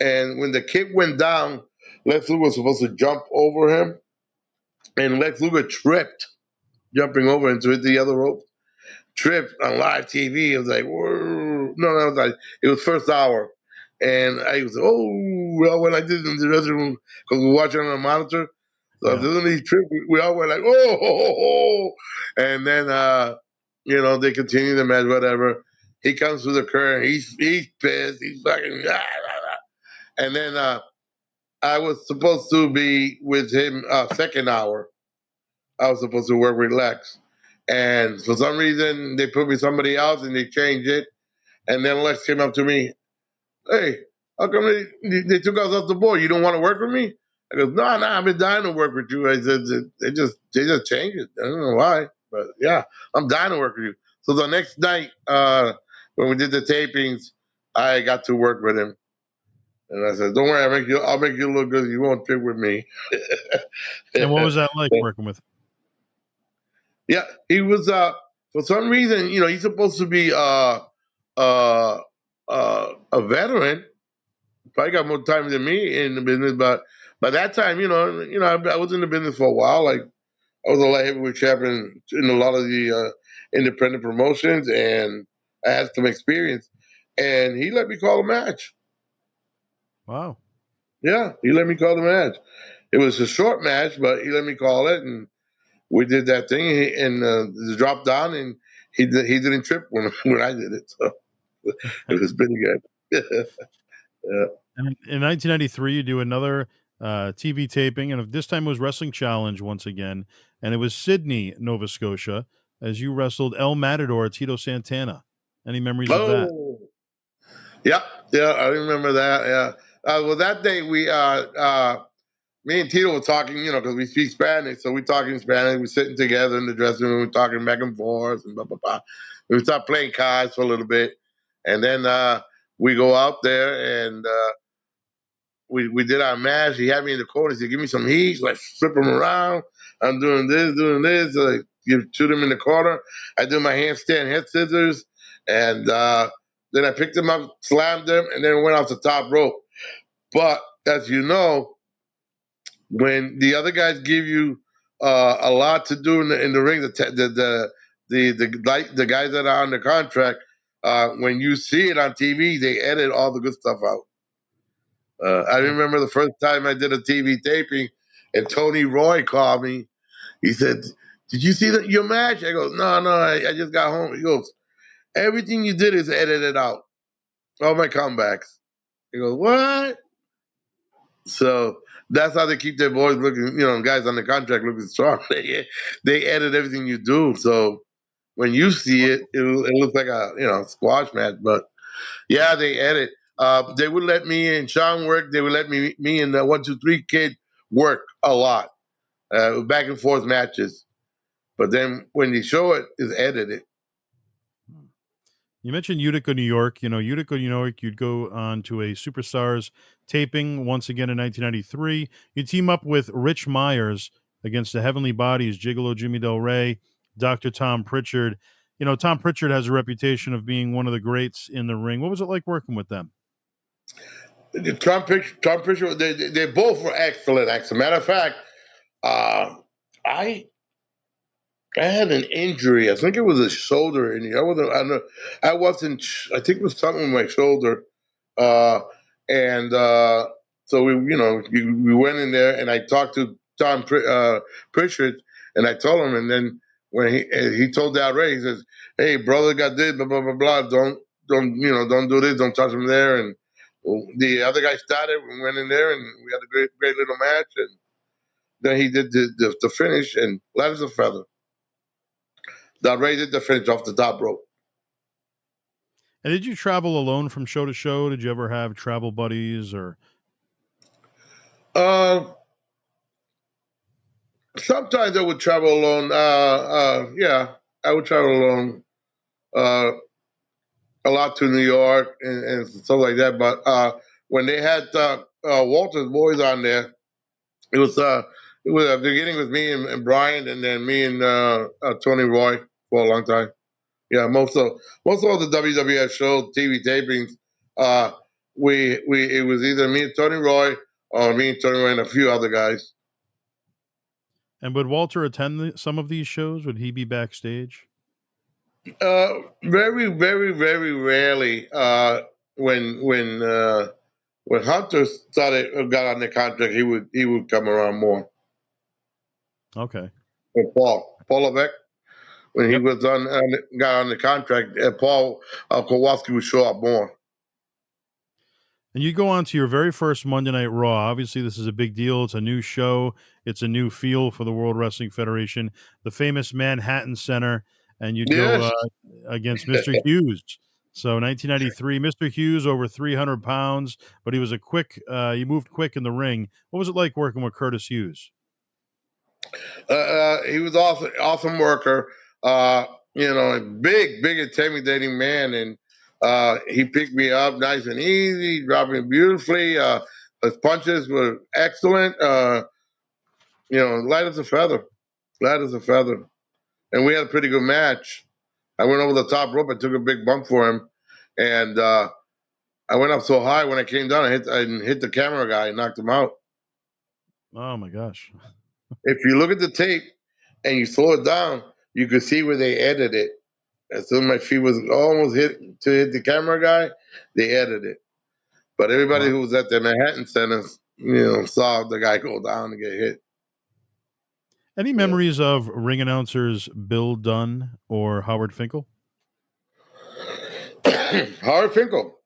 and when the kick went down, Lex Luger was supposed to jump over him, and Lex Luger tripped jumping over into the other rope. Tripped on live TV. It was like, whoa. No, it was like, it was first hour. And I was, oh, well, when I did it in the dressing room, because we were watching on a monitor. So Yeah. suddenly he tripped. We all were like, oh, oh, oh. And then, they continue the match, whatever. He comes through the curtain. He's pissed. He's fucking, ah, ah, ah. And then I was supposed to be with him second hour. I was supposed to work with Lex. And for some reason, they put me somebody else and they changed it. And then Lex came up to me, hey, how come they took us off the board? You don't want to work with me? I go, no, I've been dying to work with you. I said, they just changed it. I don't know why, but yeah, I'm dying to work with you. So the next night, when we did the tapings, I got to work with him. And I said, don't worry, I'll make you look good. You won't trip with me. And what was that like working with? Yeah, he was for some reason, he's supposed to be a veteran. Probably got more time than me in the business, but by that time, I was in the business for a while. Like I was a light heavyweight champion in a lot of the independent promotions, and I had some experience. And he let me call a match. Wow. Yeah, he let me call the match. It was a short match, but he let me call it, and we did that thing, and the drop down, and he didn't trip when when I did it, so it was pretty good. Yeah. And in 1993, you do another TV taping, and this time it was Wrestling Challenge once again, and it was Sydney, Nova Scotia, as you wrestled El Matador Tito Santana. Any memories of that? Oh, yeah, yeah, I remember that. Yeah, well, that day me and Tito were talking, because we speak Spanish, so we talking Spanish. We're sitting together in the dressing room, talking back and forth, and blah blah blah. We start playing cards for a little bit, and then we go out there and we did our match. He had me in the corner. He said, "Give me some heat." Like flip him around. I'm doing this. Like you shoot him in the corner. I do my handstand head scissors, and then I picked him up, slammed him, and then went off the top rope. But as you know, when the other guys give you a lot to do in the ring, the guys that are on the contract, when you see it on TV, they edit all the good stuff out. I remember the first time I did a TV taping, and Tony Roy called me. He said, "Did you see your match?" I go, "No, I just got home." He goes, "Everything you did is edited out. All my comebacks." He goes, "What?" So that's how they keep their boys looking, guys on the contract looking strong. They edit everything you do. So when you see it looks like a squash match. But yeah, they edit. They would let me and Sean work. They would let me and the 1-2-3 kid work a lot, back and forth matches. But then when you show it, it's edited. You mentioned Utica, New York. Utica, New York, you'd go on to a Superstars taping once again in 1993. You team up with Rich Myers against the Heavenly Bodies, Gigolo Jimmy Del Rey, Dr. Tom Pritchard. Tom Pritchard has a reputation of being one of the greats in the ring. What was it like working with them? Tom Pritchard, they both were excellent. As a matter of fact, I had an injury. I think it was a shoulder injury. I wasn't. I think it was something with my shoulder, uh, and so we went in there, and I talked to Pritchard, and I told him, and then when he told Del Rey, he says, "Hey, brother, got this, blah blah blah blah. Don't do this. Don't touch him there." And the other guy started. We went in there, and we had a great little match, and then he did the finish, and light as a feather. That rated the finish off the top rope. And did you travel alone from show to show? Did you ever have travel buddies or? Uh, Sometimes I would travel alone. Yeah, I would travel alone uh, a lot to New York and stuff like that. But when they had Walter's Boys on there, it was at the beginning with me and Brian, and then me and Tony Roy for a long time. Yeah, most of all the WWF shows, TV tapings, uh, we it was either me and Tony Roy or me and Tony Roy and a few other guys. And would Walter attend some of these shows? Would he be backstage? Very, very, very rarely. When when uh, when Hunter started got on the contract, he would come around more. Okay. Or Paul Levesque, when he Yep. was got on the contract, Paul Kowalski would show up more. And you go on to your very first Monday Night Raw. Obviously, this is a big deal. It's a new show. It's a new feel for the World Wrestling Federation. The famous Manhattan Center, and you'd go Yes. against Mr. Hughes. So 1993, Mr. Hughes over 300 pounds, but he was he moved quick in the ring. What was it like working with Curtis Hughes? He was awesome worker. A big intimidating man, and he picked me up nice and easy, dropped me beautifully. His punches were excellent. Light as a feather, light as a feather, and we had a pretty good match. I went over the top rope. I took a big bump for him, and I went up so high when I came down. I hit the camera guy and knocked him out. Oh my gosh. If you look at the tape and you slow it down, you could see where they edited it. As soon as my feet was almost hit the camera guy, they edited it. But everybody Wow. who was at the Manhattan Center, saw the guy go down and get hit. Any Yeah. memories of ring announcers Bill Dunn or Howard Finkel? Howard Finkel,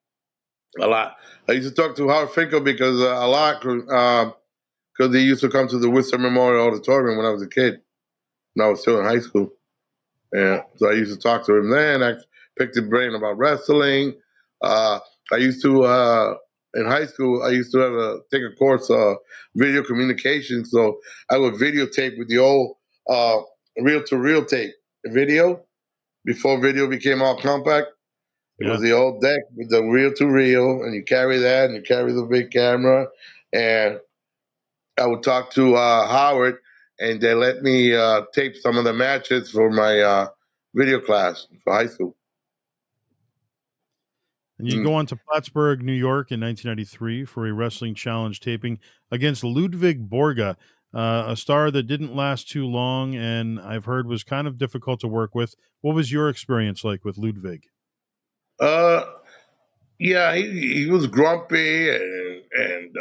a lot. I used to talk to Howard Finkel because a lot, because he used to come to the Worcester Memorial Auditorium when I was a kid, when I was still in high school. Yeah, so I used to talk to him then. I picked his brain about wrestling. Uh, I used to in high school. I used to take a course video communication. So I would videotape with the old reel to reel tape video before video became all compact. It was Yeah. the old deck with the reel to reel, and you carry that, and you carry the big camera, and I would talk to Howard, and they let me tape some of the matches for my video class for high school. And you go Mm. on to Plattsburgh, New York in 1993 for a wrestling challenge taping against Ludwig Borga, a star that didn't last too long and I've heard was kind of difficult to work with. What was your experience like with Ludwig? Uh, yeah, he was grumpy, and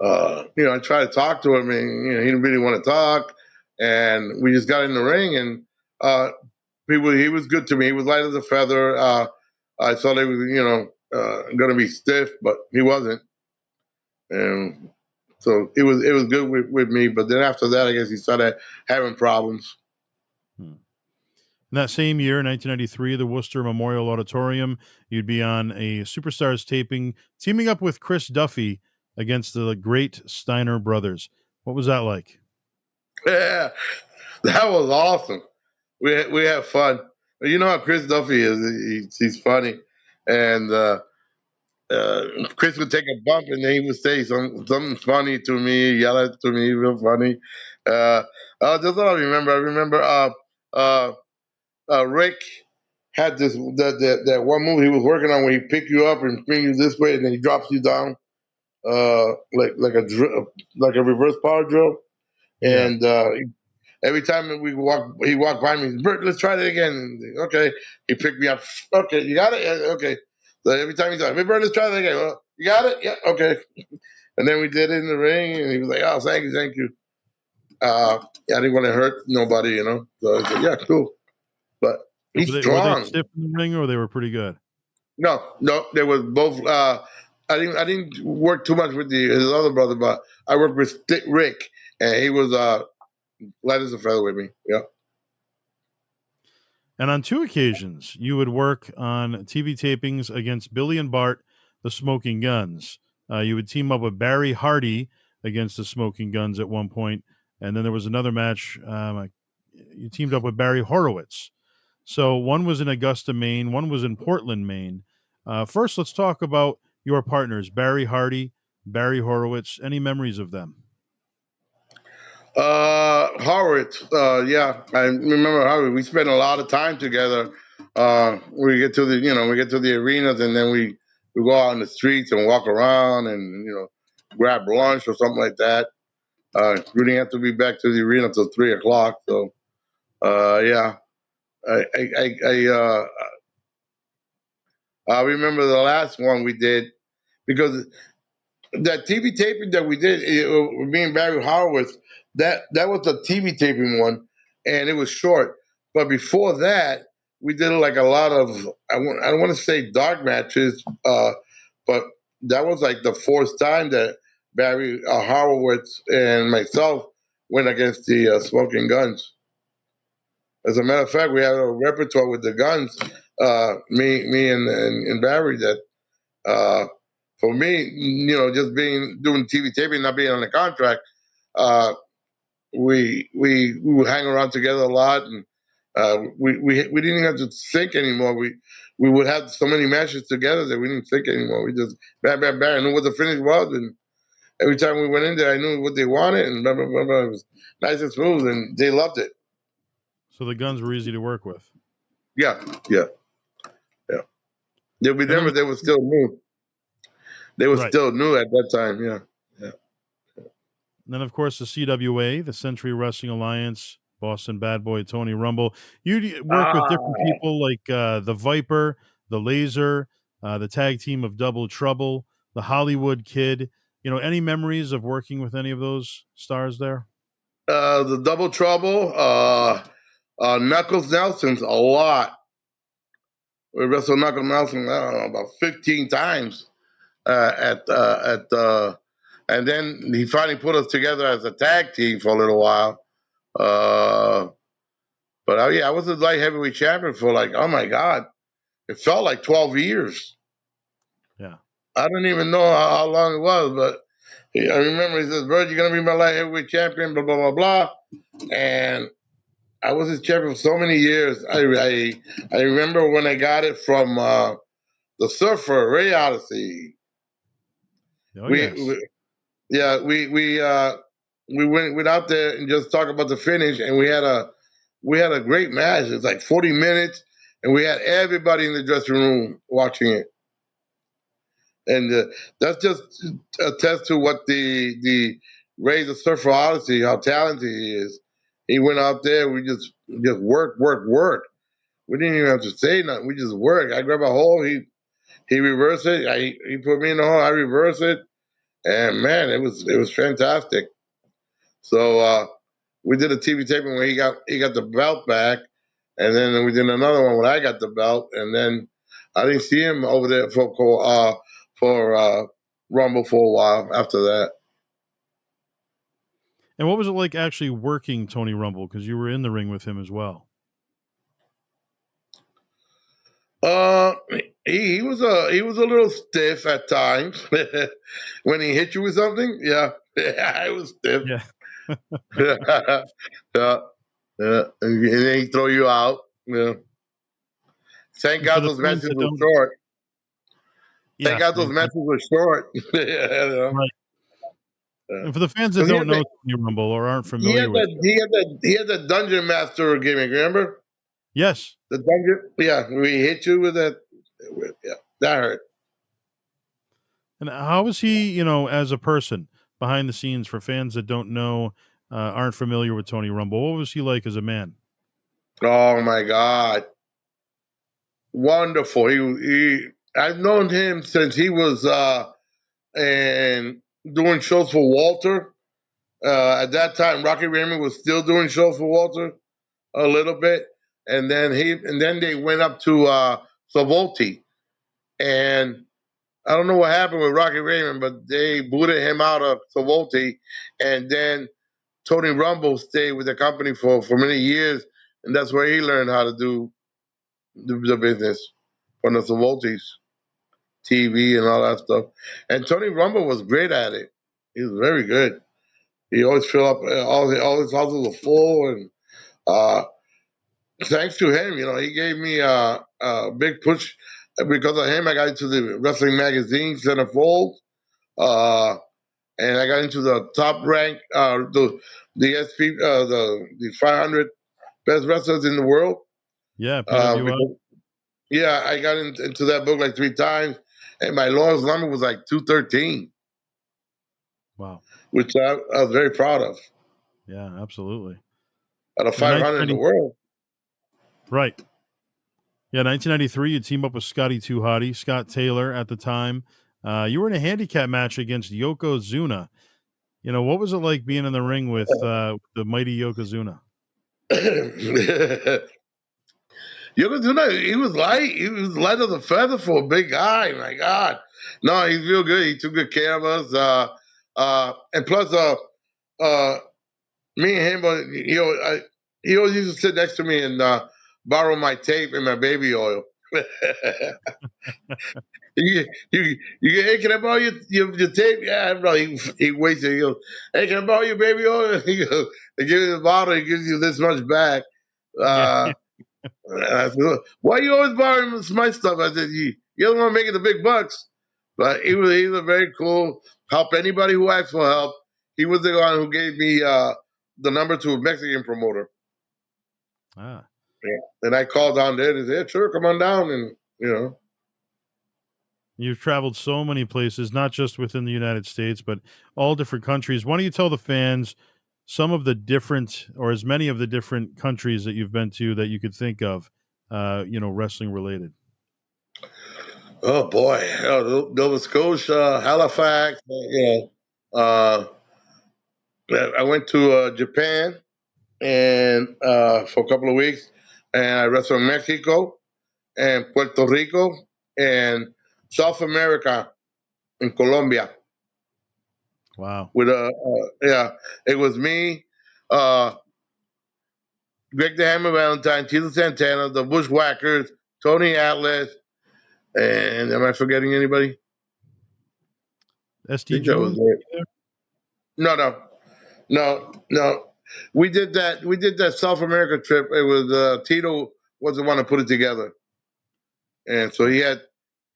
I tried to talk to him, and he didn't really want to talk, and we just got in the ring, and he was good to me. He was light as a feather. I thought he was, going to be stiff, but he wasn't. And so it was good with me. But then after that, I guess he started having problems. Hmm. In that same year, 1993, the Worcester Memorial Auditorium, you'd be on a Superstars taping, teaming up with Chris Duffy against the great Steiner brothers. What was that like? Yeah, that was awesome. We had fun. You know how Chris Duffy is. He's funny, and Chris would take a bump and then he would say something funny to me, yell at to me, real funny. Uh, that's all I remember. I remember uh, Rick had that one move he was working on where he pick you up and bring you this way and then he drops you down like a reverse power drill. Yeah. And every time he walked by me. Bert, let's try that again. Okay, he picked me up. Okay, you got it. Yeah, okay. So every time he's like, "Hey, Bert, let's try that again." Well, you got it. Yeah. Okay. And then we did it in the ring, and he was like, "Oh, thank you, thank you." Yeah, I didn't want to hurt nobody, So I said, "Yeah, cool." But And he's were they strong. stiff in the ring or they were pretty good? No, no, they were both. I didn't work too much with his other brother, but I worked with Rick, and he was light as a feather with me. Yeah. And on two occasions, you would work on TV tapings against Billy and Bart, the Smoking Guns. You would team up with Barry Hardy against the Smoking Guns at one point, and then there was another match. You teamed up with Barry Horowitz. So one was in Augusta, Maine. One was in Portland, Maine. First, let's talk about your partners, Barry Hardy, Barry Horowitz. Any memories of them? Howard, yeah, I remember Howard. We spent a lot of time together. We get to the arenas, and then we go out in the streets and walk around, and grab lunch or something like that. We didn't have to be back to the arena till 3 o'clock. So, yeah, I I remember the last one we did because that TV taping that we did, me and Barry Horowitz, that was the TV taping one, and it was short. But before that, we did like a lot of I don't want to say dark matches, but that was like the fourth time that Barry Horowitz and myself went against the Smoking Guns. As a matter of fact, we had a repertoire with the Guns, me and Barry that. For me, just doing TV taping, not being on a contract, uh, we would hang around together a lot, and we didn't have to think anymore. We would have so many matches together that we didn't think anymore. We just bam, bam, bam, knew what the finish was, and every time we went in there, I knew what they wanted, and blah, blah, blah, blah. It was nice and smooth, and they loved it. So the Guns were easy to work with. Yeah, yeah, yeah. They remember they were still new. They were still new at that time. Yeah, yeah. And then, of course, the CWA, the Century Wrestling Alliance, Boston Bad Boy, Tony Rumble. You work with different people like the Viper, the Laser, the tag team of Double Trouble, the Hollywood Kid. Any memories of working with any of those stars there? The Double Trouble, Knuckles Nelson's a lot. We wrestled Knuckles Nelson, I don't know, about 15 times and then he finally put us together as a tag team for a little while. But I was a light heavyweight champion for oh my God, it felt like 12 years. Yeah. I don't even know how long it was, but I remember he says, "Bert, you're going to be my light heavyweight champion, blah, blah, blah, blah." And I was his champion for so many years. I remember when I got it from the Surfer, Ray Odyssey. Oh, yes. We went out there and just talked about the finish, and we had a great match. It's like 40 minutes, and we had everybody in the dressing room watching it. And that's just a test to what the Ray the Surfer Odyssey, how talented he is. He went out there, we just work. We didn't even have to say nothing. We just worked. I grab a hole, he reversed it. He put me in the hole, I reversed it. And man, it was fantastic. So we did a TV taping where he got the belt back, and then we did another one when I got the belt, and then I didn't see him over there for Rumble for a while after that. And what was it like actually working Tony Rumble? Because you were in the ring with him as well. He was a little stiff at times when he hit you with something. Yeah, I was stiff. Yeah. Yeah. And then he throw you out. Yeah. Thank God those matches were short. Thank God those matches were short. Right. And for the fans that don't know Tony Rumble or aren't familiar with it, he had the Dungeon Master gimmick. Remember? Yes. The dungeon. Yeah, we hit you with that. Yeah, that hurt. And how was he, as a person behind the scenes for fans that don't know, aren't familiar with Tony Rumble? What was he like as a man? Oh my God. Wonderful. I've known him since he was and doing shows for Walter. At that time, Rocky Raymond was still doing shows for Walter a little bit, and then they went up to Savolti, and I don't know what happened with Rocky Raymond, but they booted him out of Savolti, and then Tony Rumble stayed with the company for many years, and that's where he learned how to do the business from the Savoltis, TV and all that stuff. And Tony Rumble was great at it. He was very good. He always fill up all his houses are full, and uh, thanks to him, he gave me a big push. Because of him, I got into the wrestling magazine, Centerfold, uh, and I got into the top rank, the 500 best wrestlers in the world. Yeah, Uh, PWI. because, yeah, I got into that book like 3 times, and my lowest number was like 213, Wow. which I was very proud of. Yeah, absolutely. Out of Yeah, 500 in the 1990, world. right. Yeah, 1993, you team up with Scotty Too Hottie, Scott Taylor at the time. You were in a handicap match against Yokozuna. What was it like being in the ring with the mighty Yokozuna? Yokozuna, he was light. He was light as a feather for a big guy. My God, no, he's real good. He took good care of us. And plus, uh, me and him, he always used to sit next to me and borrow my tape and my baby oil. Hey, can I borrow your tape? Yeah, bro. He waits and he goes, hey, can I borrow your baby oil? He goes, they give you the bottle, he gives you this much back. Yeah, And I said, why you always borrowing my stuff? I said, you're the one making the big bucks. But he was very cool. Help anybody who asked for help. He was the one who gave me the number to a Mexican promoter. ah. Yeah. And I called down there and said, sure, come on down. And. You've traveled so many places, not just within the United States, but all different countries. Why don't you tell the fans some of the different, or as many of the different countries that you've been to that you could think of, wrestling related? Oh boy, Nova Scotia, Halifax. Uh, I went to Japan and for a couple of weeks, and I wrestled in Mexico and Puerto Rico and South America in Colombia. Wow. With it was me, uh, Greg the Hammer Valentine, Tito Santana, the Bushwhackers, Tony Atlas, and am I forgetting anybody? I think SDG that was was it. there? No. We did that. We did that South America trip. It was Tito was the one to put it together, and so he had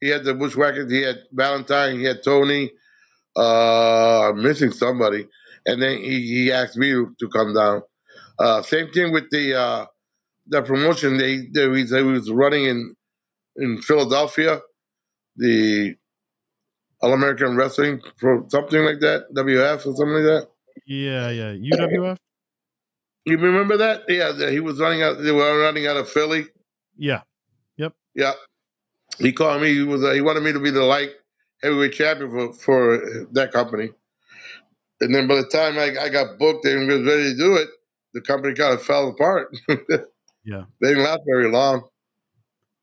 the Bushwhackers. He had Valentine. He had Tony. I'm missing somebody, and then he asked me to come down. Same thing with the promotion. He was running in Philadelphia, the All American Wrestling something like that, WF or something like that. Yeah, yeah. UWF? You remember that? Yeah, he was running out. They were running out of Philly. Yeah. Yep. Yeah, he called me. He wanted me to be the light heavyweight champion for that company. And then by the time I got booked and was ready to do it, the company kind of fell apart. Yeah. They didn't last very long.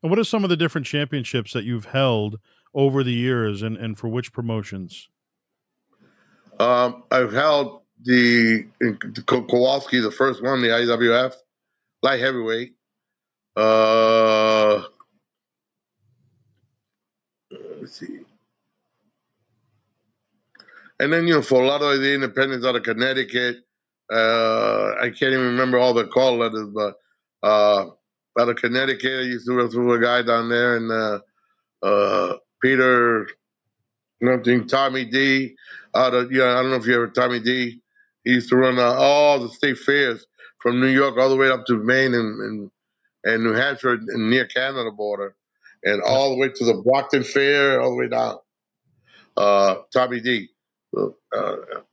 And what are some of the different championships that you've held over the years and for which promotions? I've held the Kowalski, the first one, the IWF light heavyweight. Let's see. And then, for a lot of the independents out of Connecticut, I can't even remember all the call letters, but out of Connecticut, I used to wrestle with a guy down there, and Peter, nothing, Tommy D. I don't know if you ever Tommy D. He used to run all the state fairs from New York all the way up to Maine and New Hampshire and near Canada border, and Yep. all the way to the Brockton Fair, all the way down. Tommy D.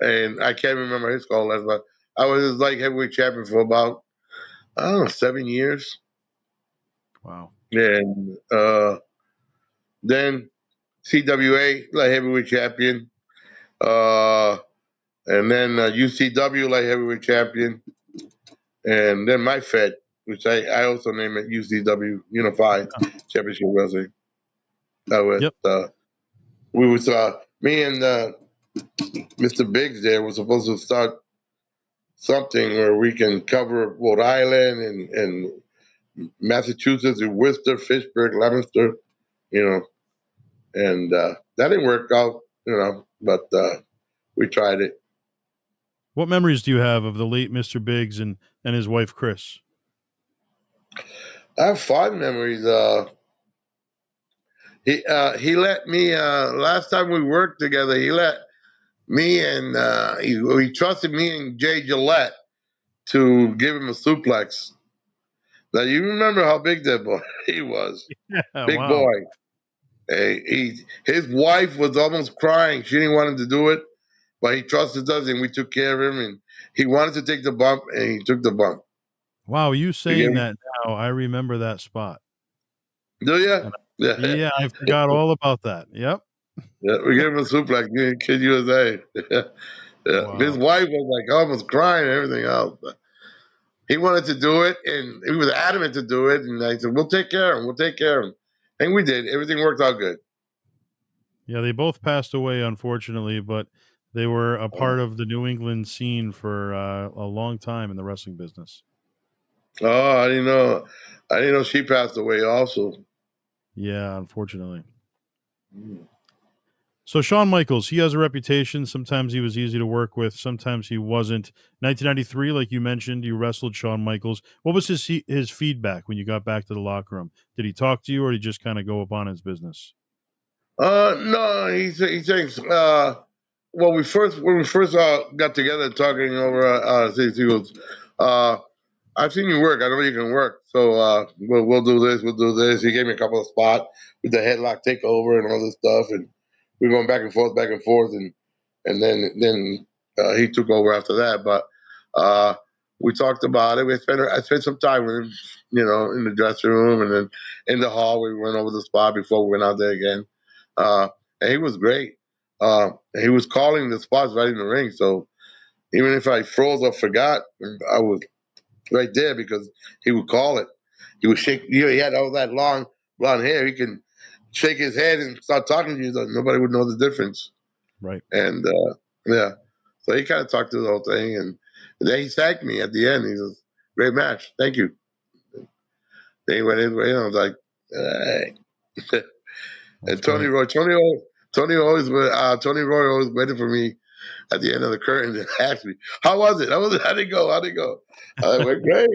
And I can't remember his call last, but I was his light heavyweight champion for about, I don't know, 7 years. Wow. And then CWA light heavyweight champion, and then UCW light heavyweight champion, and then my Fed, which I also name it UCW Unified Championship Wrestling. That was Yep. we was me and Mr. Biggs there was supposed to start something where we can cover Rhode Island and Massachusetts and Worcester, Fitchburg, Leominster, and that didn't work out, but we tried it. What memories do you have of the late Mr. Biggs and his wife Chris? I have fond memories. He let me last time we worked together. He let me and he trusted me and Jay Gillette to give him a suplex. Now you remember how big that boy he was, Yeah, big wow. boy. His wife was almost crying. She didn't want him to do it, but he trusted us, and we took care of him. And he wanted to take the bump, and he took the bump. Wow, you You get saying me? that now, I remember that spot. Do you? And Yeah, yeah, I forgot all about that. Yep. yeah. We gave him a suplex. Kid USA. Yeah. His Wow. wife was like almost crying and everything else. But he wanted to do it, and he was adamant to do it. And I said, "We'll take care of him. We'll take care of him." And we did. Everything worked out good. Yeah, they both passed away, unfortunately, but they were a part of the New England scene for a long time in the wrestling business. Oh, I didn't know. I didn't know she passed away. Also. Yeah, unfortunately. Mm. So Shawn Michaels, he has a reputation. Sometimes he was easy to work with. Sometimes he wasn't. 1993, like you mentioned, you wrestled Shawn Michaels. What was his feedback when you got back to the locker room? Did he talk to you, or did he just kind of go upon his business? No, he thinks. Well, when we first got together talking over, he goes, "I've seen you work. I know you can work. So we'll do this. We'll do this." He gave me a couple of spots with the headlock takeover and all this stuff, and we are going back and forth, and then he took over after that. But uh, we talked about it. I spent some time with him, in the dressing room, and then in the hall. We went over the spot before we went out there again. Uh, and he was great. He was calling the spots right in the ring. So even if I froze or forgot, I was right there because he would call it. He would shake. He had all that long blonde hair. He can shake his head and start talking to you. So nobody would know the difference. Right. And yeah, so he kind of talked through the whole thing, and then he thanked me at the end. He says, "Great match, thank you." Then he went in, and I was like, "Hey." That's And Tony great. Roy, Tony Roy always waited for me at the end of the curtain and asked me, "How was it? How was it? How'd it go? How'd it go?" I went great.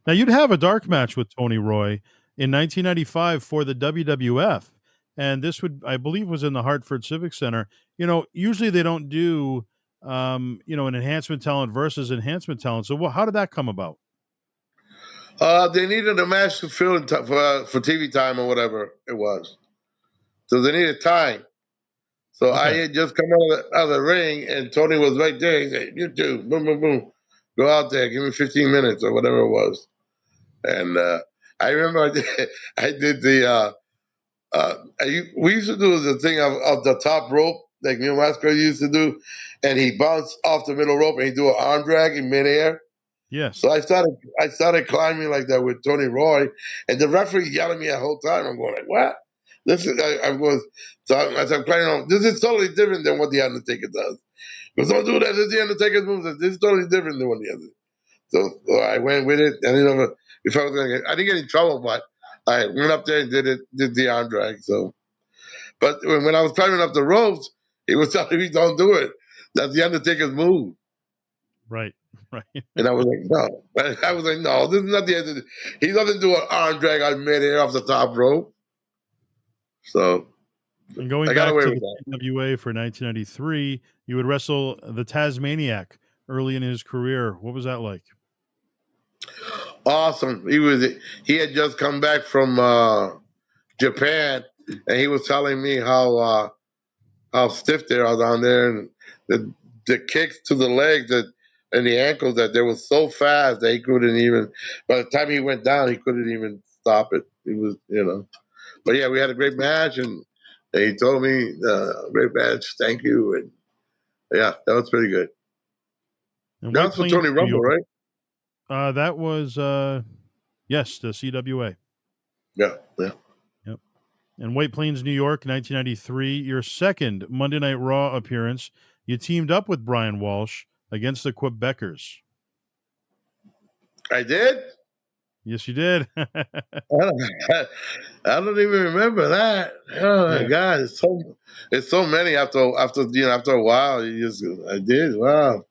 Now you'd have a dark match with Tony Roy in 1995 for the WWF, and this would, I believe, was in the Hartford Civic Center. Usually they don't do, an enhancement talent versus enhancement talent. So, how did that come about? They needed a match to fill for TV time or whatever it was. So they needed time. So I Okay. had just come out of the ring, and Tony was right there. He said, "You two, boom, boom, boom, go out there, give me 15 minutes or whatever it was." And I remember I did we used to do the thing of the top rope, like Neil Masco used to do, and he bounced off the middle rope and he do an arm drag in midair. Yes. So I started climbing like that with Tony Roy, and the referee yelling at me the whole time. I'm going like, "What?" I'm going. So as I'm climbing on, this is totally different than what the Undertaker does. Because don't do that. This is the Undertaker's move. This is totally different than what the other. So I went with it, and if I was gonna I didn't get in trouble, but I went up there and did the arm drag. So, but when I was climbing up the ropes, he was telling me, "Don't do it. That's the Undertaker's move." Right. Right. And I was like, "No." I was like, "No, this is not the end." He doesn't do an arm drag on midair off the top rope. So And going I got back away to with the that. TWA for 1993, you would wrestle the Tasmaniac early in his career. What was that like? Awesome. He had just come back from Japan, and he was telling me how stiff they are down there, and the kicks to the legs and the ankles that they were so fast that he couldn't even. By the time he went down, he couldn't even stop it. He was. But yeah, we had a great match, and he told me, "Great match, thank you." And yeah, that was pretty good. In That White was for Plains, Tony New Rumble, York. right? That was yes, the CWA. Yeah, yeah. Yep. In White Plains, New York, 1993, your second Monday Night Raw appearance, you teamed up with Brian Walsh against the Quebecers. I did. Yes, you did. I don't even remember that. Oh my Yeah. God, it's so many after a while. I did. Wow.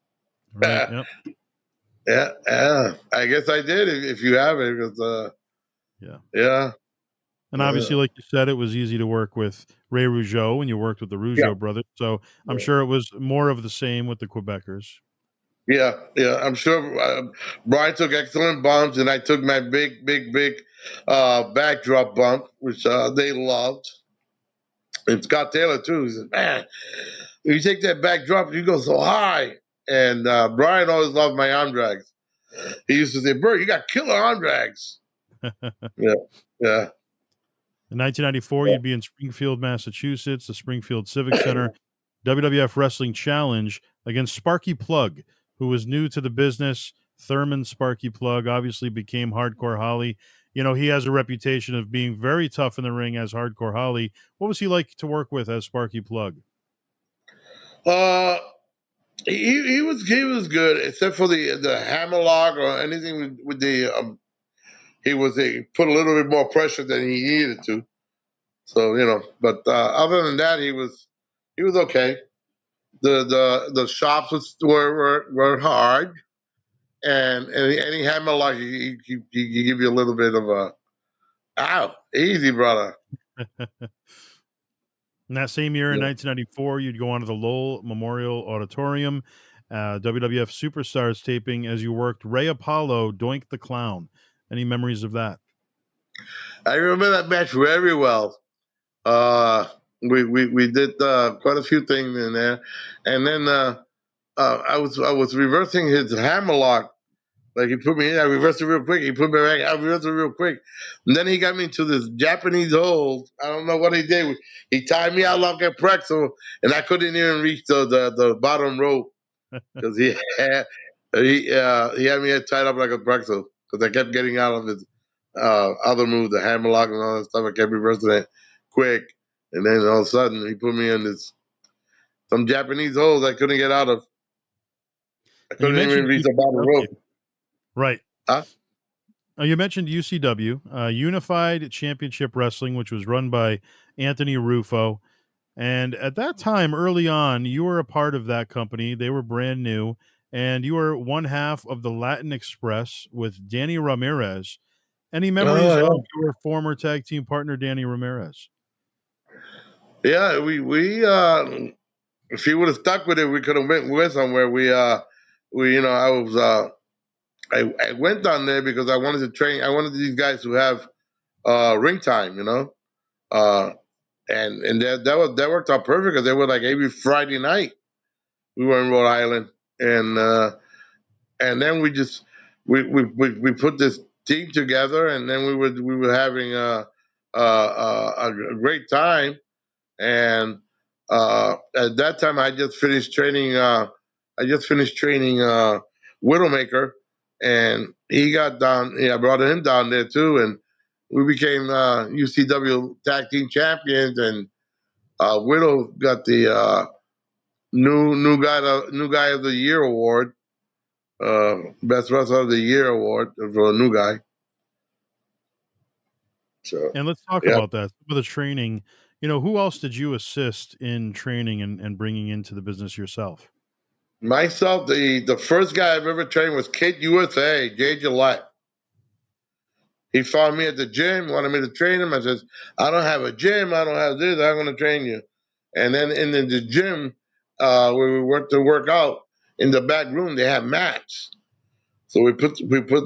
Right. Yep. Yeah. I guess I did. If you have it, because Yeah. yeah, And yeah, obviously, like you said, it was easy to work with Ray Rougeau when you worked with the yeah, Rougeau brothers. So I'm yeah. sure it was more of the same with the Quebecers. Yeah. I'm sure Brian took excellent bumps, and I took my big backdrop bump, which they loved. And Scott Taylor too. He said, "Man, you take that backdrop, you go so high." And Brian always loved my arm drags. He used to say, "Bert, you got killer arm drags." Yeah, yeah. In 1994, you'd be in Springfield, Massachusetts, the Springfield Civic Center, WWF Wrestling Challenge against Sparky Plug, who was new to the business. Thurman Sparky Plug obviously became Hardcore Holly. You know, he has a reputation of being very tough in the ring as Hardcore Holly. What was he like to work with as Sparky Plug? Uh, he was good, except for the hammerlock or anything with the he put a little bit more pressure than he needed to. So but other than that, he was okay. The shops were hard, and any hammerlock he give you a little bit of a ow, easy brother. In that same year in Yeah. 1994, you'd go on to the Lowell Memorial Auditorium, WWF Superstars taping as you worked Ray Apollo, Doink the Clown. Any memories of that? I remember that match very well. Uh, we did quite a few things in there, and then I was reversing his hammerlock. Like he put me in, I reversed it real quick. He put me back, I reversed it real quick, and then he got me into this Japanese hold. I don't know what he did. He tied me out like a pretzel, and I couldn't even reach the bottom rope because he had me tied up like a pretzel because I kept getting out of his other move, the hammerlock and all that stuff. I kept reversing it quick, and then all of a sudden he put me in this some Japanese holes I couldn't get out of. I And you couldn't even mentioned reach the bottom UCW, rope. right? Huh? You mentioned UCW, Unified Championship Wrestling, which was run by Anthony Rufo. And at that time, early on, you were a part of that company. They were brand new, and you were one half of the Latin Express with Danny Ramirez. Any memories of Oh your former tag team partner, Danny Ramirez? yeah, we if he would have stuck with it, we could have went somewhere. We I went down there because I wanted to train. I wanted these guys to have ring time, uh, and that worked out perfect because they were like every Friday night. We were in Rhode Island, and then we put this team together, and then we were having a great time. And at that time, I just finished training. Widowmaker, and he got down. Yeah, I brought him down there too, and we became UCW Tag Team Champions. And Widow got the new guy of the year award, best wrestler of the year award for a new guy. So And let's talk yeah, about that. Some of the training, who else did you assist in training and bringing into the business yourself? myself, the first guy I've ever trained was Kid USA, Jay Gillette. He found me at the gym, wanted me to train him. I says, I don't have a gym. I don't have this. I'm going to train you. And then in the gym, where we work out, in the back room, they have mats. So we put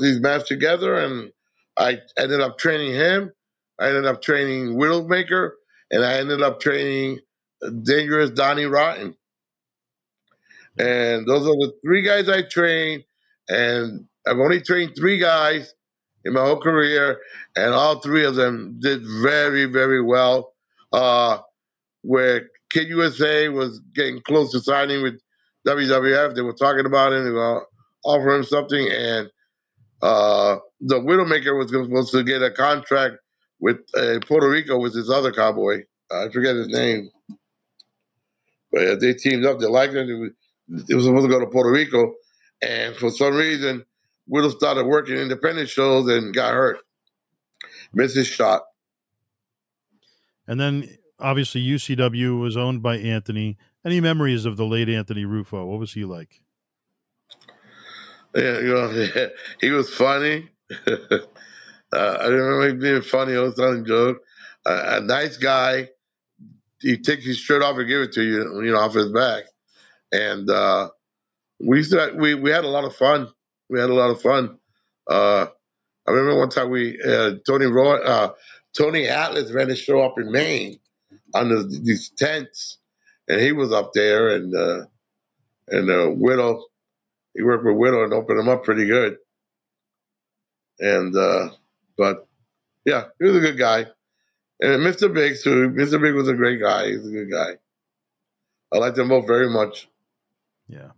these mats together, and I ended up training him. I ended up training Widowmaker, and I ended up training Dangerous Donnie Rotten. Yeah. And those are the three guys I trained. And I've only trained three guys in my whole career, and all three of them did very, very well. Where Kid USA was getting close to signing with WWF, they were talking about it, they were offering him something, and the Widowmaker was supposed to get a contract with Puerto Rico with this other cowboy. I forget his name, but they teamed up. They liked it. It was supposed to go to Puerto Rico, and for some reason, Widow started working independent shows and got hurt. Missed his shot. And then obviously UCW was owned by Anthony. Any memories of the late Anthony Rufo? What was he like? Yeah, he was funny. I remember him being funny. I was telling jokes. A nice guy. He takes his shirt off and give it to you, off his back. And we had a lot of fun. We had a lot of fun. I remember one time Tony Atlas ran a show up in Maine under these tents, and he was up there, and Widow, he worked with Widow and opened him up pretty good. And but yeah, he was a good guy. And Mr. Big too. Mr. Big was a great guy. He's a good guy. I liked them both very much. Yeah.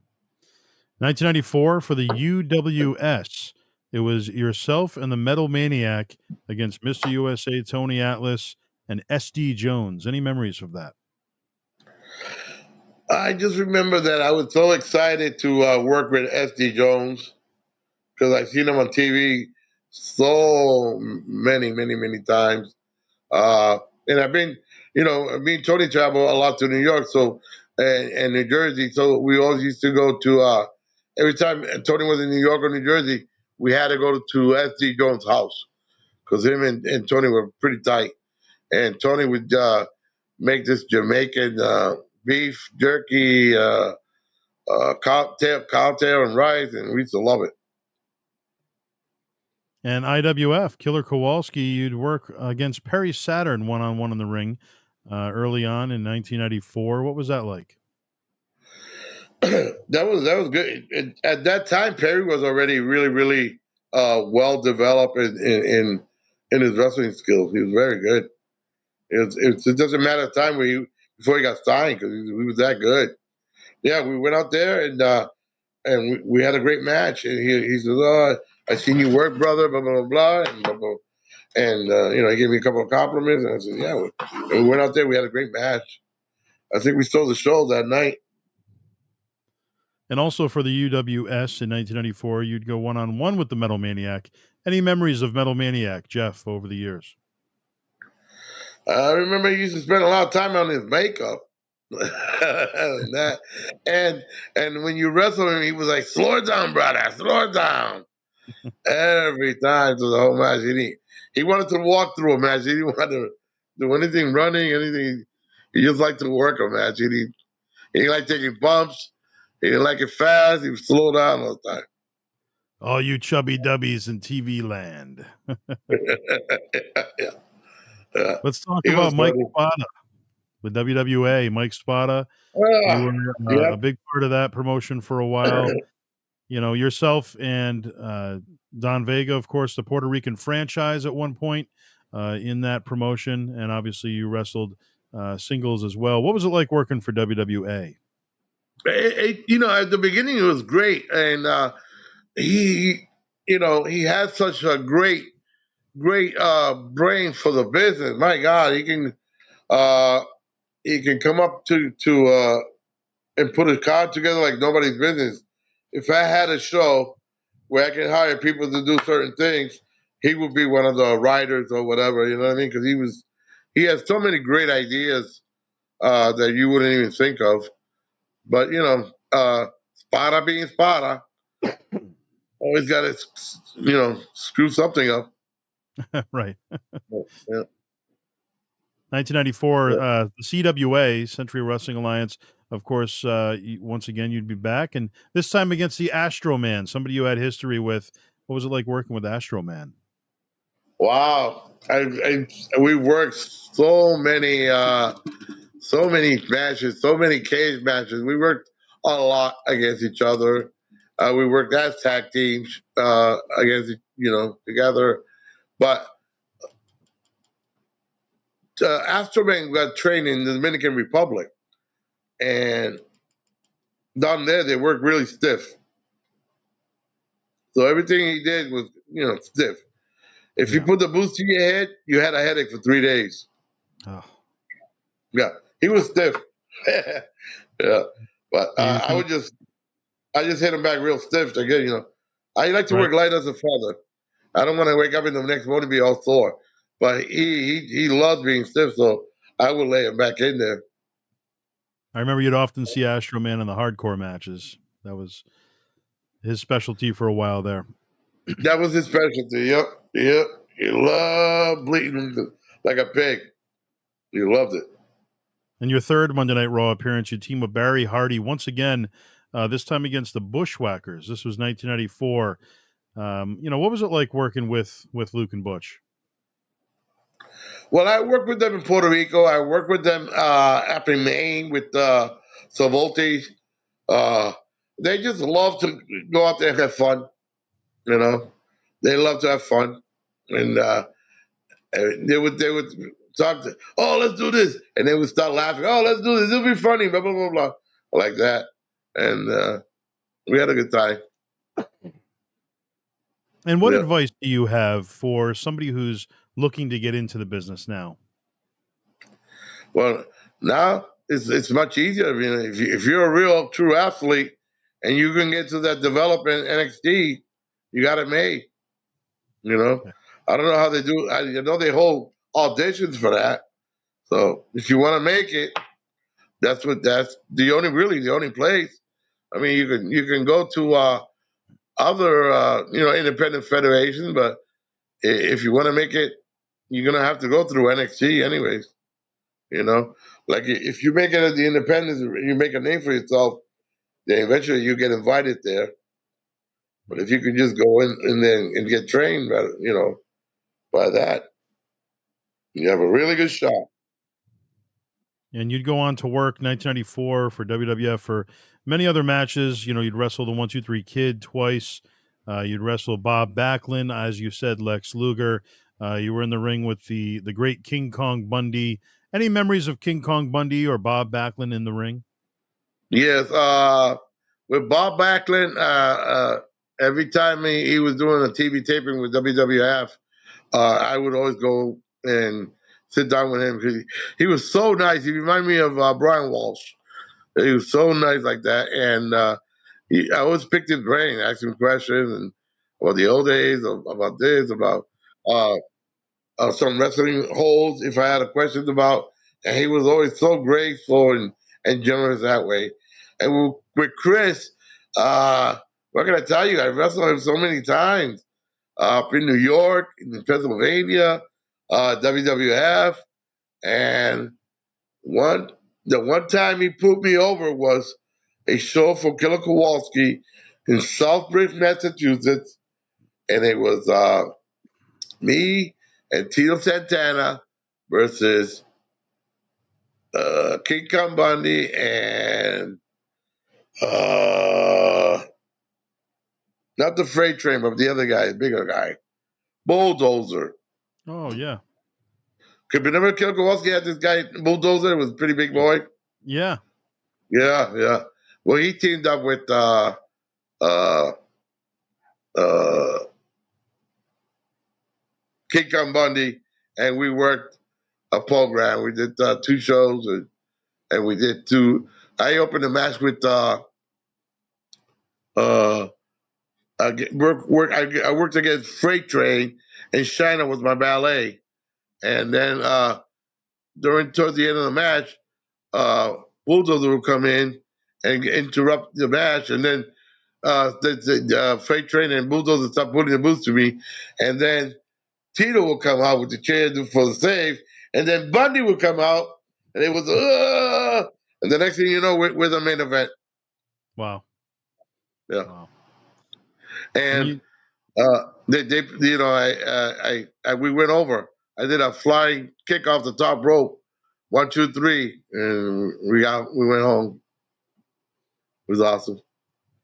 1994 for the UWS. It was yourself and the Metal Maniac against Mr. USA, Tony Atlas, and SD Jones. Any memories of that? I just remember that I was so excited to work with SD Jones because I've seen him on TV so many times. And I've been, me and Tony travel a lot to New York, so and New Jersey. So we always used to go to every time Tony was in New York or New Jersey, we had to go to SD Jones' house because him and Tony were pretty tight. And Tony would make this Jamaican beef jerky, cocktail and rice, and we used to love it. And IWF, Killer Kowalski, you'd work against Perry Saturn one-on-one in the ring early on in 1994. What was that like? That was good. At that time, Perry was already really well developed in his wrestling skills. He was very good. It doesn't matter the time before he got signed because he was that good. Yeah, we went out there and we had a great match. And he said, "Oh, I seen you work, brother." Blah blah blah, and blah, blah. And he gave me a couple of compliments, and I said, "Yeah." And we went out there. We had a great match. I think we stole the show that night. And also for the UWS in 1994, you'd go one-on-one with the Metal Maniac. Any memories of Metal Maniac, Jeff, over the years? I remember he used to spend a lot of time on his makeup. and when you wrestle him, he was like, "Slow it down, brother, slow it down." Every time to the whole match. He wanted to walk through a match. He didn't want to do anything running, anything. He just liked to work a match. He didn't like taking bumps. He didn't like it fast. He would slow down all the time. All you chubby dubbies in TV land. Yeah. Let's talk about Mike Spada with WWA. Mike Spada, you were a big part of that promotion for a while. Yourself and Don Vega, of course, the Puerto Rican franchise at one point in that promotion, and obviously you wrestled singles as well. What was it like working for WWA? At the beginning it was great, and he had such a great brain for the business. My God, he can come up to and put a card together like nobody's business. If I had a show where I could hire people to do certain things, he would be one of the writers or whatever. You know what I mean? Because he has so many great ideas that you wouldn't even think of. But Spada being Spada, always got to screw something up. Right. Yeah. 1994, the CWA, Century Wrestling Alliance, of course, once again, you'd be back. And this time against the Astro Man, somebody you had history with. What was it like working with Astro Man? Wow. We worked so many matches, so many cage matches. We worked a lot against each other. We worked as tag teams against, together. But Astro Man got trained in the Dominican Republic. And down there, they work really stiff. So everything he did was, stiff. If you put the boots to your head, you had a headache for 3 days. Oh. Yeah, he was stiff. Yeah, but I just hit him back real stiff to get, I like to Right. work light as a feather. I don't want to wake up in the next morning and be all sore. But he loves being stiff, so I would lay him back in there. I remember you'd often see Astro Man in the hardcore matches. That was his specialty for a while there. That was his specialty. Yep, yep. He loved bleeding like a pig. He loved it. In your third Monday Night Raw appearance, you team with Barry Hardy once again, this time against the Bushwhackers. This was 1994. What was it like working with Luke and Butch? Well, I worked with them in Puerto Rico. I worked with them up in Maine with Savolte. Uh, they just love to go out there and have fun. You know, they love to have fun, and they would talk to, oh, let's do this, and they would start laughing. Oh, let's do this. It'll be funny. Blah blah blah blah, like that, and we had a good time. And what Yeah. advice do you have for somebody who's looking to get into the business now? Well, now it's much easier. I mean, if you're a real true athlete and you can get to that development NXT, you got it made. You know, Okay. I don't know how they do. I know they hold auditions for that. So if you want to make it, that's the only place. I mean, you can go to other independent federations, but if you want to make it, you're gonna have to go through NXT anyways. You know, like if you make it at the independents, you make a name for yourself. Then eventually you get invited there. But if you can just go in and then and get trained, by that, you have a really good shot. And you'd go on to work 1994 for WWF for many other matches. You'd wrestle the 1-2-3 Kid twice. You'd wrestle Bob Backlund, as you said, Lex Luger. You were in the ring with the great King Kong Bundy. Any memories of King Kong Bundy or Bob Backlund in the ring? Yes, with Bob Backlund, every time he was doing a TV taping with WWF, I would always go and sit down with him because he was so nice. He reminded me of Brian Walsh. He was so nice like that, and I always picked his brain, asked him questions and about the old days, about this, about uh, some wrestling holds. If I had a question about, and he was always so graceful and generous that way. And with Chris, what can I tell you? I wrestled him so many times up in New York, in Pennsylvania, WWF, and one the one time he put me over was a show for Killer Kowalski in Southbridge, Massachusetts, and it was me and Tito Santana versus King Kong Bundy and not the freight train, but the other guy, the bigger guy, Bulldozer. Oh, yeah. Could remember Killer Kowalski had this guy Bulldozer? It was a pretty big boy. Yeah. Yeah, yeah. Well, he teamed up with uh, uh, King Kong Bundy, and we worked a program. We did 2 shows, and we did 2. I opened a match with uh, I worked against Freight Train, and China was my ballet. And then towards the end of the match, uh, Bulldozer would come in and interrupt the match, and then the Freight Train and Bulldozer stopped putting the boots to me, and then Tito will come out with the chair for the save, and then Bundy will come out, and it was and the next thing you know, we're the main event. Wow. Yeah, Wow. And and you they we went over. I did a flying kick off the top rope, 1, 2, 3, and we went home. It was awesome.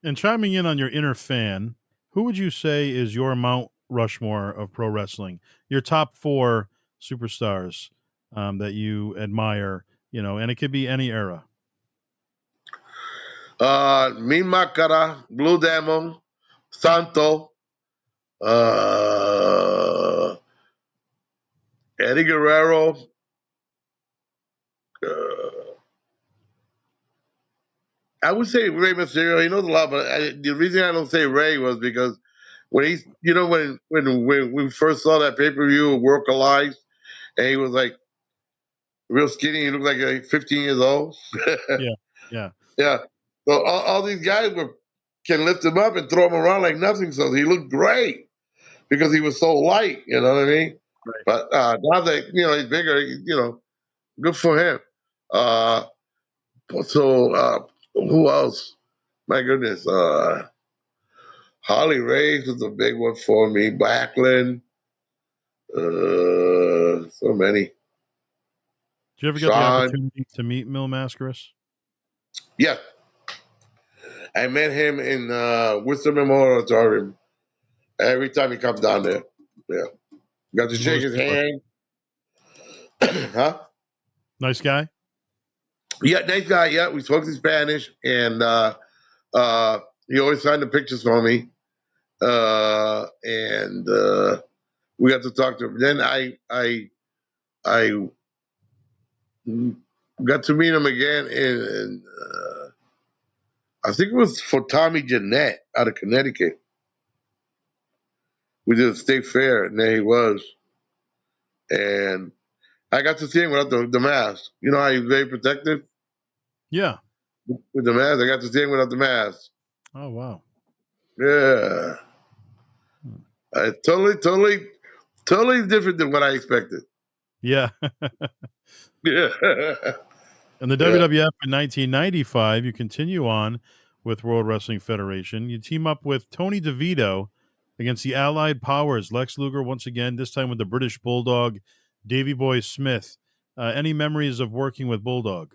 and chiming in on your inner fan, who would you say is your Mount Rushmore of pro wrestling? Your top 4 superstars that you admire, and it could be any era. Min Makara, Blue Demon, Santo, uh, Eddie Guerrero. I would say Rey Mysterio. He knows a lot, but the reason I don't say Ray was because when he's, when we first saw that pay per view, World Collides, and he was like real skinny. He looked like 15 years old. Yeah. Yeah. Yeah. So all these guys can lift him up and throw him around like nothing. So he looked great because he was so light. You know what I mean? Right. But now that he's bigger, good for him. Uh, so who else? My goodness, Harley Race was a big one for me. Backlund, so many. Did you ever get the Sean, opportunity to meet Mil Mascaras? yeah, I met him in Worcester Memorial Auditorium. Every time he comes down there, yeah, got to What shake was his he like? hand. Huh? Nice guy? Yeah, nice guy. Yeah, we spoke in Spanish, and he always signed the pictures for me. And we got to talk to him. Then I got to meet him again in I think it was for Tommy Jeanette out of Connecticut. We did a state fair, and there he was. And I got to see him without the mask. You know how he's very protective Yeah. with the mask? I got to see him without the mask. Oh, wow. Yeah. Totally different than what I expected. Yeah. Yeah. In the WWF in 1995, you continue on with World Wrestling Federation. You team up with Tony DeVito against the Allied Powers. Lex Luger, once again, this time with the British Bulldog, Davey Boy Smith. Any memories of working with Bulldog?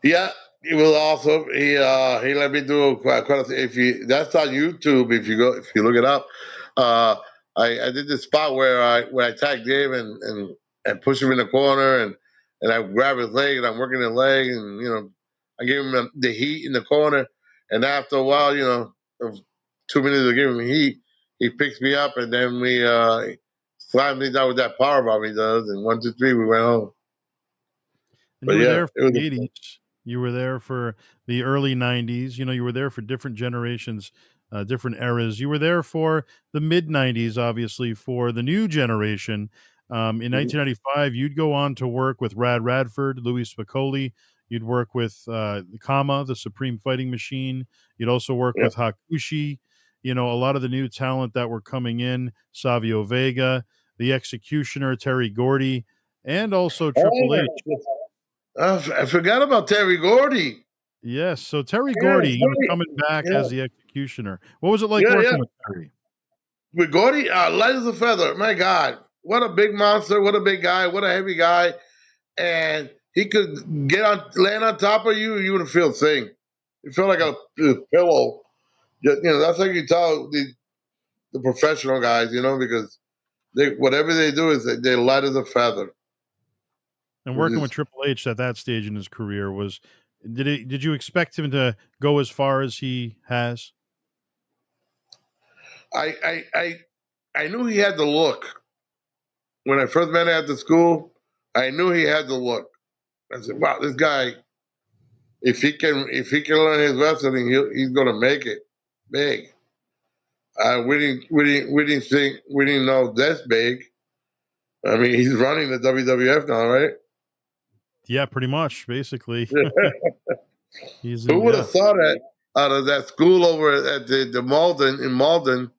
Yeah, it was awesome. He let me do quite a thing. That's on YouTube, if you look it up. Uh, I did this spot where I tagged Dave and push him in the corner and I grab his leg and I'm working his leg and I give him the heat in the corner and after a while of 2 minutes of giving him heat, he picks me up and then we slams me down with that power bomb he does and 1 2 3 we went home. And But you were yeah, there for it was the 80s. You were there for the early 90s. You were there for different generations, different eras. You were there for the mid 90s, obviously, for the new generation. In 1995, you'd go on to work with Rad Radford, Louis Spicoli. You'd work with Kama, the Supreme Fighting Machine. You'd also work yeah. with Hakushi. A lot of the new talent that were coming in, Savio Vega, the Executioner, Terry Gordy, and also Triple H. I forgot about Terry Gordy. Yes, so Terry Yeah, Gordy, coming back yeah, as the Executioner. What was it like yeah. working with Terry? With Gordy, light as a feather. My God, what a big monster! What a big guy! What a heavy guy! And he could land on top of you, and you wouldn't feel a thing. You feel like a pillow. That's like you tell the professional guys, because whatever they do is they light as a feather. And working with Triple H at that stage in his career did you expect him to go as far as he has? I knew he had the look. When I first met him at the school, I knew he had the look. I said, "Wow, this guy, if he can learn his wrestling, he's gonna make it big." We didn't know that's big. I mean, he's running the WWF now, right? Yeah, pretty much, basically. He's Who in, would yeah. have thought that out of that school over at the Malden in Malden?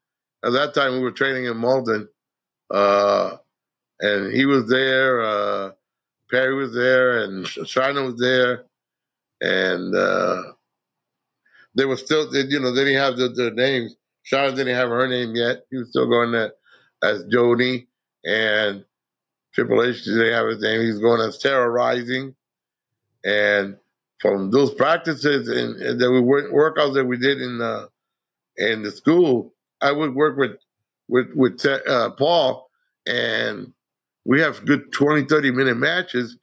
At that time, we were training in Malden, and he was there. Perry was there, and China was there, and they were still, they didn't have the names. China didn't have her name yet. He was still going there as Jody, and Triple H didn't have his name. He was going as Terrorizing, and from those practices and that workouts that we did in the school, I would work with Paul, and we have good 20, 30-minute matches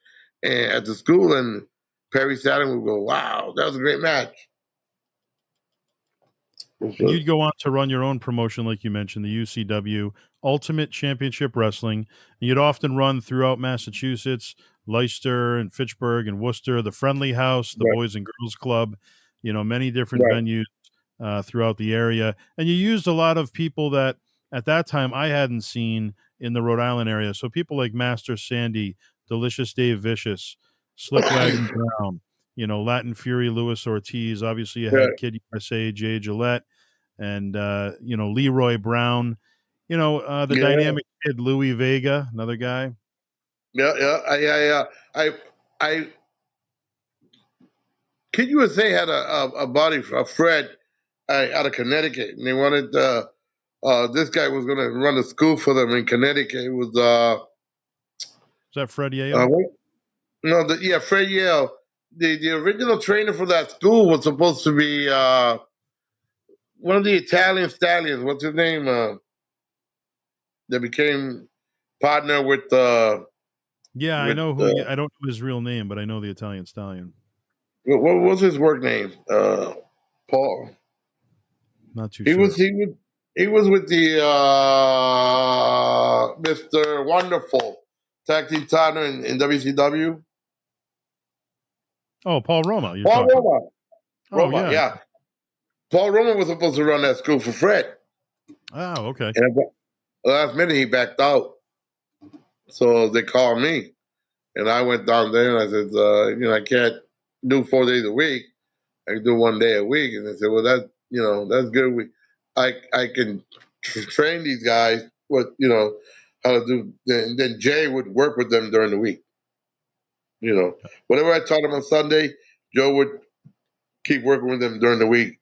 at the school, and Perry Saturn would go, "Wow, that was a great match." And you'd go on to run your own promotion, like you mentioned, the UCW Ultimate Championship Wrestling. And you'd often run throughout Massachusetts, Leicester and Fitchburg and Worcester, the Friendly House, the Right. Boys and Girls Club, many different Right. venues. throughout the area. And you used a lot of people that at that time I hadn't seen in the Rhode Island area. So people like Master Sandy, Delicious Dave Vicious, Slick Wagon Brown, Latin Fury Luis Ortiz. Obviously, you Yeah, had Kid USA, Jay Gillette, and Leroy Brown. The yeah, dynamic kid Louis Vega, another guy. yeah, yeah. I Kid USA had a body, a Fred, out of Connecticut, and they wanted this guy was going to run a school for them in Connecticut. It was Is that Fred Yale? what? No, yeah, Fred Yale. The original trainer for that school was supposed to be one of the Italian stallions. What's his name? That became partner with Yeah, I with know who. I don't know his real name, but I know the Italian stallion. what was his work name? Paul. Not too He sure. was he was he was with the Mr. Wonderful tag team partner in WCW. Oh, Paul Roma. You're Paul talking. Roma. Oh Roma, yeah. yeah. Paul Roma was supposed to run that school for Fred, Oh okay. and at the last minute he backed out. So they called me, and I went down there and I said, I can't do 4 days a week. I can do 1 day a week. And they said, well, that's good. I can train these guys what how to do. Then Jay would work with them during the week. Whatever I taught them on Sunday, Joe would keep working with them during the week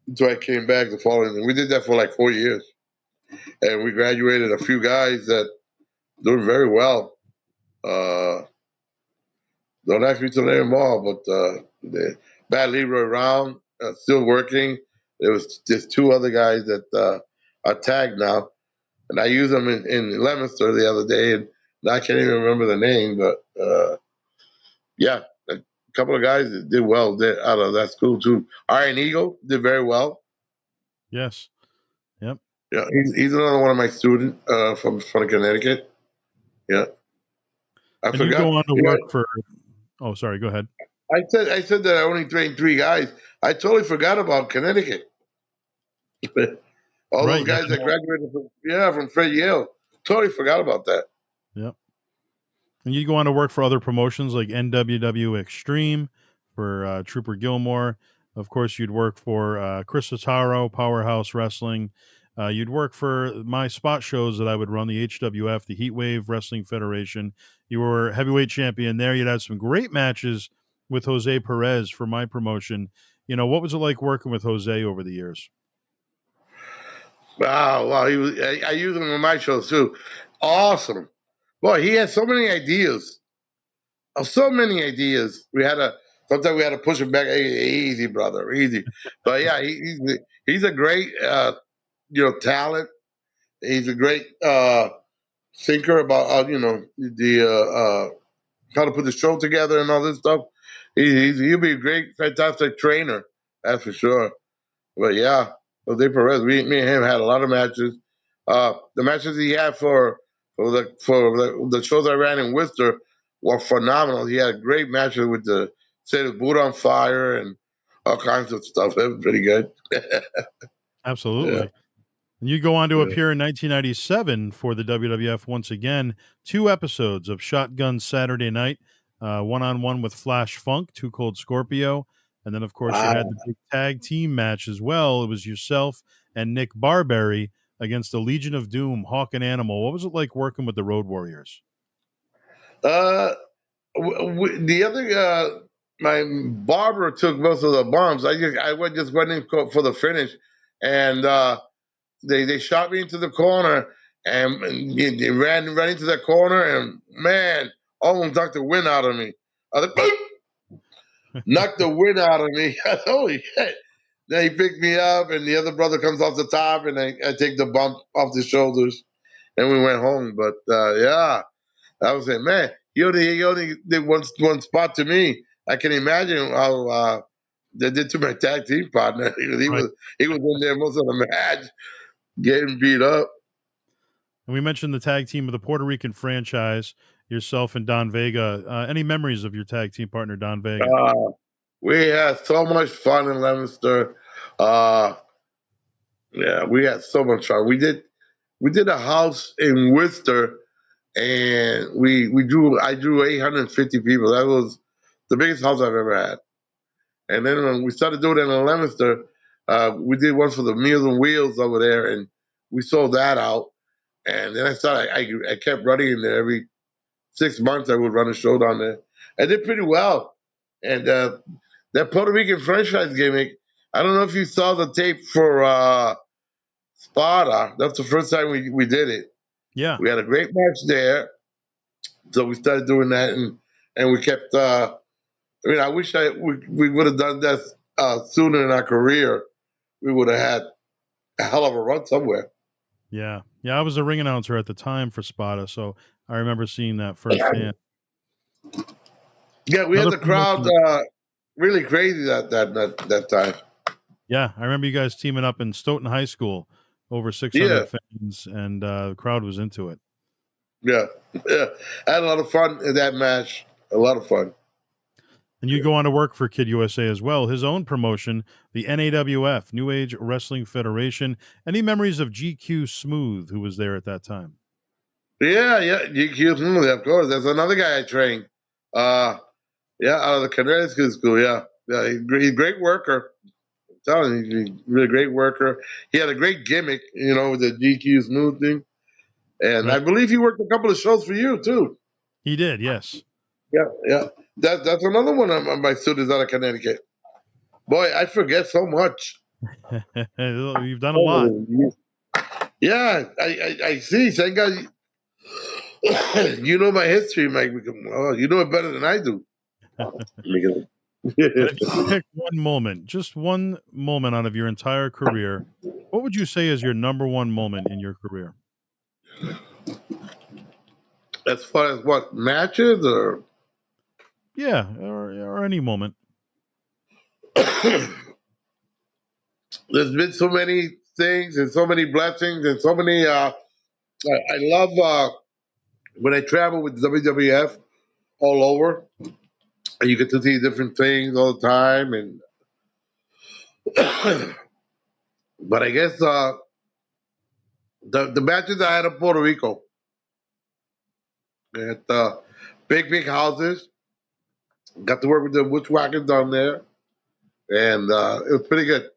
until I came back the following. And we did that for like 4 years, and we graduated a few guys that doing very well. Don't ask me to name them all, but Bad Leroy Round still working. There was just two other guys that are tagged now, and I used them in Leominster the other day, and I can't even remember the name, but yeah, a couple of guys that did well out of that school too. Iron Eagle did very well. Yes. Yep. Yeah, he's another one of my students from Connecticut. Yeah, I And you forgot. go on to Yeah, work for. Oh, sorry. Go ahead. I said that I only trained three guys. I totally forgot about Connecticut. All those Right. Yeah. guys that graduated from Fred Yale. Totally forgot about that. Yep. And you go on to work for other promotions like NWW Extreme for Trooper Gilmore. Of course, you'd work for Chris Otaro, Powerhouse Wrestling. You'd work for my spot shows that I would run, the HWF, the Heatwave Wrestling Federation. You were heavyweight champion there. You'd had some great matches with Jose Perez for my promotion. What was it like working with Jose over the years? Wow. He was. I used him on my shows too. Awesome. Boy, he had so many ideas. So many ideas. Sometimes we had to push him back. Hey, easy, brother, easy. But yeah, he's a great talent. He's a great thinker about the how to put the show together and all this stuff. He'll be a great, fantastic trainer. That's for sure. But yeah, Jose Perez, me and him had a lot of matches. The matches he had for the shows I ran in Worcester were phenomenal. He had great matches with the State of Boot on Fire and all kinds of stuff. It was pretty good. Yeah, Absolutely. And you go on to yeah. appear in 1997 for the WWF once again. 2 episodes of Shotgun Saturday Night, one-on-one with Flash Funk, Too Cold Scorpio. And then, of course, you had Wow. the big tag team match as well. It was yourself and Nick Barberry against the Legion of Doom, Hawk and Animal. What was it like working with the Road Warriors? Uh, the other my barber took most of the bumps. I went in for the finish, and they shot me into the corner and they ran into that corner and man, almost knocked the wind out of me. I was like, "Boop!" Knocked the wind out of me. Holy shit! Then he picked me up, and the other brother comes off the top, and I take the bump off the shoulders, and we went home. But yeah. I was saying, man, he only did one spot to me. I can imagine how they did to my tag team partner. He Right. was he was in there most of the match, getting beat up. And we mentioned the tag team of the Puerto Rican franchise, yourself and Don Vega. Any memories of your tag team partner, Don Vega? Uh, we had so much fun in Leominster. Uh, yeah, we had so much fun. We did a house in Worcester, and I drew 850 people. That was the biggest house I've ever had. And then when we started doing it in Leominster, we did one for the Meals on Wheels over there, and we sold that out. And then I kept running in there every 6 months. I would run a show down there. I did pretty well. And that Puerto Rican franchise gimmick, I don't know if you saw the tape for Sparta. That's the first time we did it. Yeah. We had a great match there. So we started doing that, and we kept. I wish we would have done that sooner in our career. We would have had a hell of a run somewhere. Yeah. Yeah. I was a ring announcer at the time for Spada, so I remember seeing that firsthand. Yeah, we had Another the crowd promotion- really crazy that time. Yeah, I remember you guys teaming up in Stoughton High School, over 600 Yeah. fans, and the crowd was into it. Yeah, yeah. I had a lot of fun in that match. A lot of fun. And you go on to work for Kid USA as well, his own promotion, the NAWF, New Age Wrestling Federation. Any memories of GQ Smooth, who was there at that time? Yeah. GQ Smooth, of course. That's another guy I trained. Yeah, out of the Connecticut school. Yeah, he's a great worker. I'm telling you, he's really a great worker. He had a great gimmick, with the GQ Smooth thing. And I Right. believe he worked a couple of shows for you too. He did, yes. Yeah. That's another one of my students out of Connecticut. Boy, I forget so much. You've done a lot. Yeah, I see. Thank God, you know my history, Mike. Oh, you know it better than I do. And if you could pick one moment, just one moment out of your entire career, what would you say is your number one moment in your career? As far as what matches or Yeah, or any moment. there's been so many things and so many blessings and so many. I love when I travel with WWF all over, and you get to see different things all the time. And but I guess the matches I had in Puerto Rico at big houses. Got to work with the Bushwhackers down there, and it was pretty good.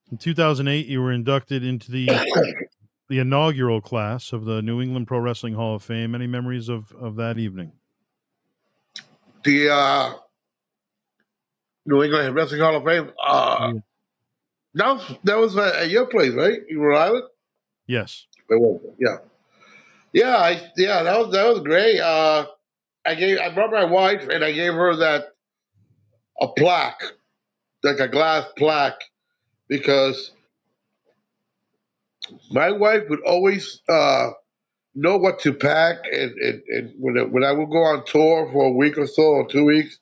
In 2008, you were inducted into the inaugural class of the New England Pro Wrestling Hall of Fame. Any memories of that evening? The New England Wrestling Hall of Fame. That was at your place, right? In Rhode Island. Yes. It was, yeah. That was great. I brought my wife and I gave her a plaque, like a glass plaque, because my wife would always know what to pack, and when I would go on tour for a week or so or 2 weeks,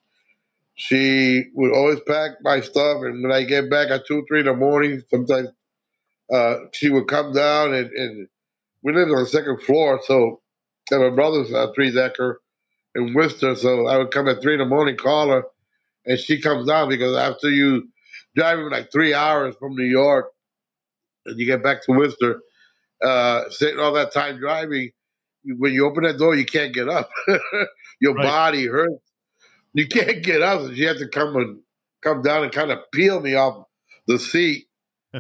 she would always pack my stuff. And when I get back at 2, 3 in the morning, sometimes she would come down, and we lived on the second floor, so and my brother's three-decker in Worcester, so I would come at 3 in the morning, call her, and she comes down because after you driving like 3 hours from New York and you get back to Worcester, sitting all that time driving, when you open that door, you can't get up. Your Right. body hurts. You can't get up, so she had to come down and kind of peel me off the seat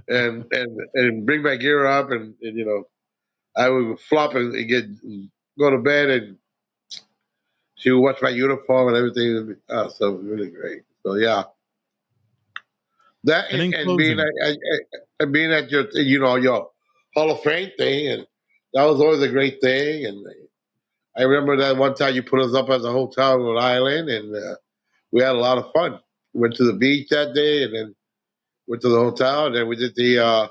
and bring my gear up, and I would flop and go to bed, and she would watch my uniform and everything. So it was really great. So yeah, that And in and being closing, being at your Hall of Fame thing, and that was always a great thing. And I remember that one time you put us up at the hotel in Rhode Island, and we had a lot of fun. Went to the beach that day, and then went to the hotel, and then we did the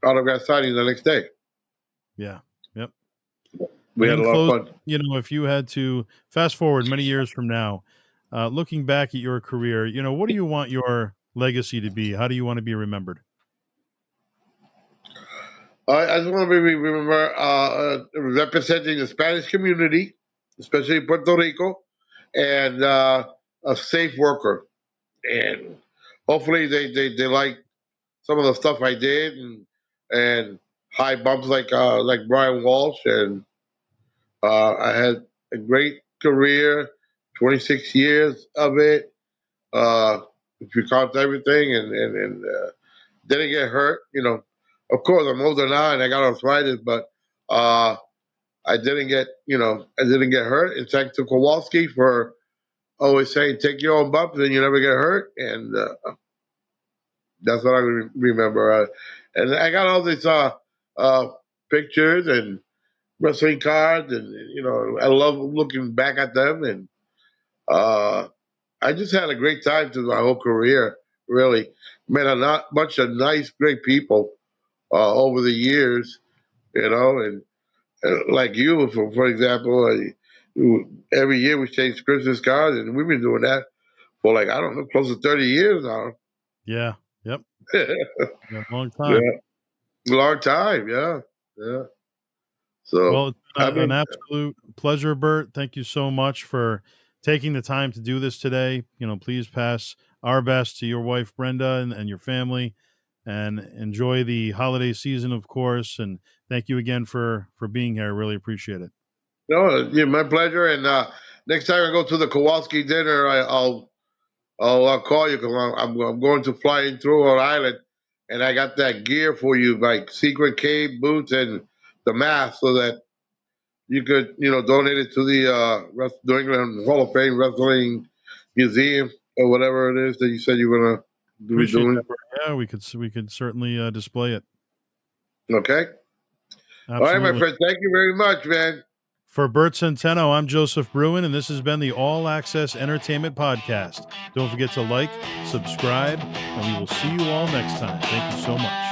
autograph signing the next day. yeah. Yep. We And had in a lot of closing, fun. if you had to fast forward many years from now, looking back at your career, what do you want your legacy to be? How do you want to be remembered? I just want to remember representing the Spanish community, especially Puerto Rico, and a safe worker. And hopefully they like some of the stuff I did, and high bumps like Brian Walsh, and I had a great career, 26 years of it. Uh, if you count everything, and didn't get hurt. Of course, I'm older now and I got arthritis, but uh, I didn't get hurt. And thanks to Kowalski for always saying, "Take your own bumps and you never get hurt." And that's what I remember. And I got all these uh, pictures and wrestling cards, and I love looking back at them. And uh, I just had a great time through my whole career. Really met a bunch of nice, great people over the years. And like you, for example, every year we change Christmas cards, and we've been doing that for like I don't know, close to 30 years now. Yeah. Yep. Yeah, long Yeah, time. long time. Yeah, yeah. So Well, it's I been an mean, absolute pleasure, Bert. Thank you so much for taking the time to do this today. Please pass our best to your wife, Brenda, and your family, and enjoy the holiday season, of course. And thank you again for being here. I really appreciate it. no, yeah, my pleasure. And next time I go to the Kowalski dinner, I'll call you because I'm going to fly in through Rhode Island, and I got that gear for you, like secret cave boots and the mask, so that you could donate it to the New England Hall of Fame Wrestling Museum or whatever it is that you said you were gonna be Appreciate that, doing. Bert. Yeah, we could certainly display it. Okay. All right, my Absolutely. friend. Thank you very much, man. For Bert Centeno, I'm Joseph Bruen, and this has been the All Access Entertainment Podcast. Don't forget to like, subscribe, and we will see you all next time. Thank you so much.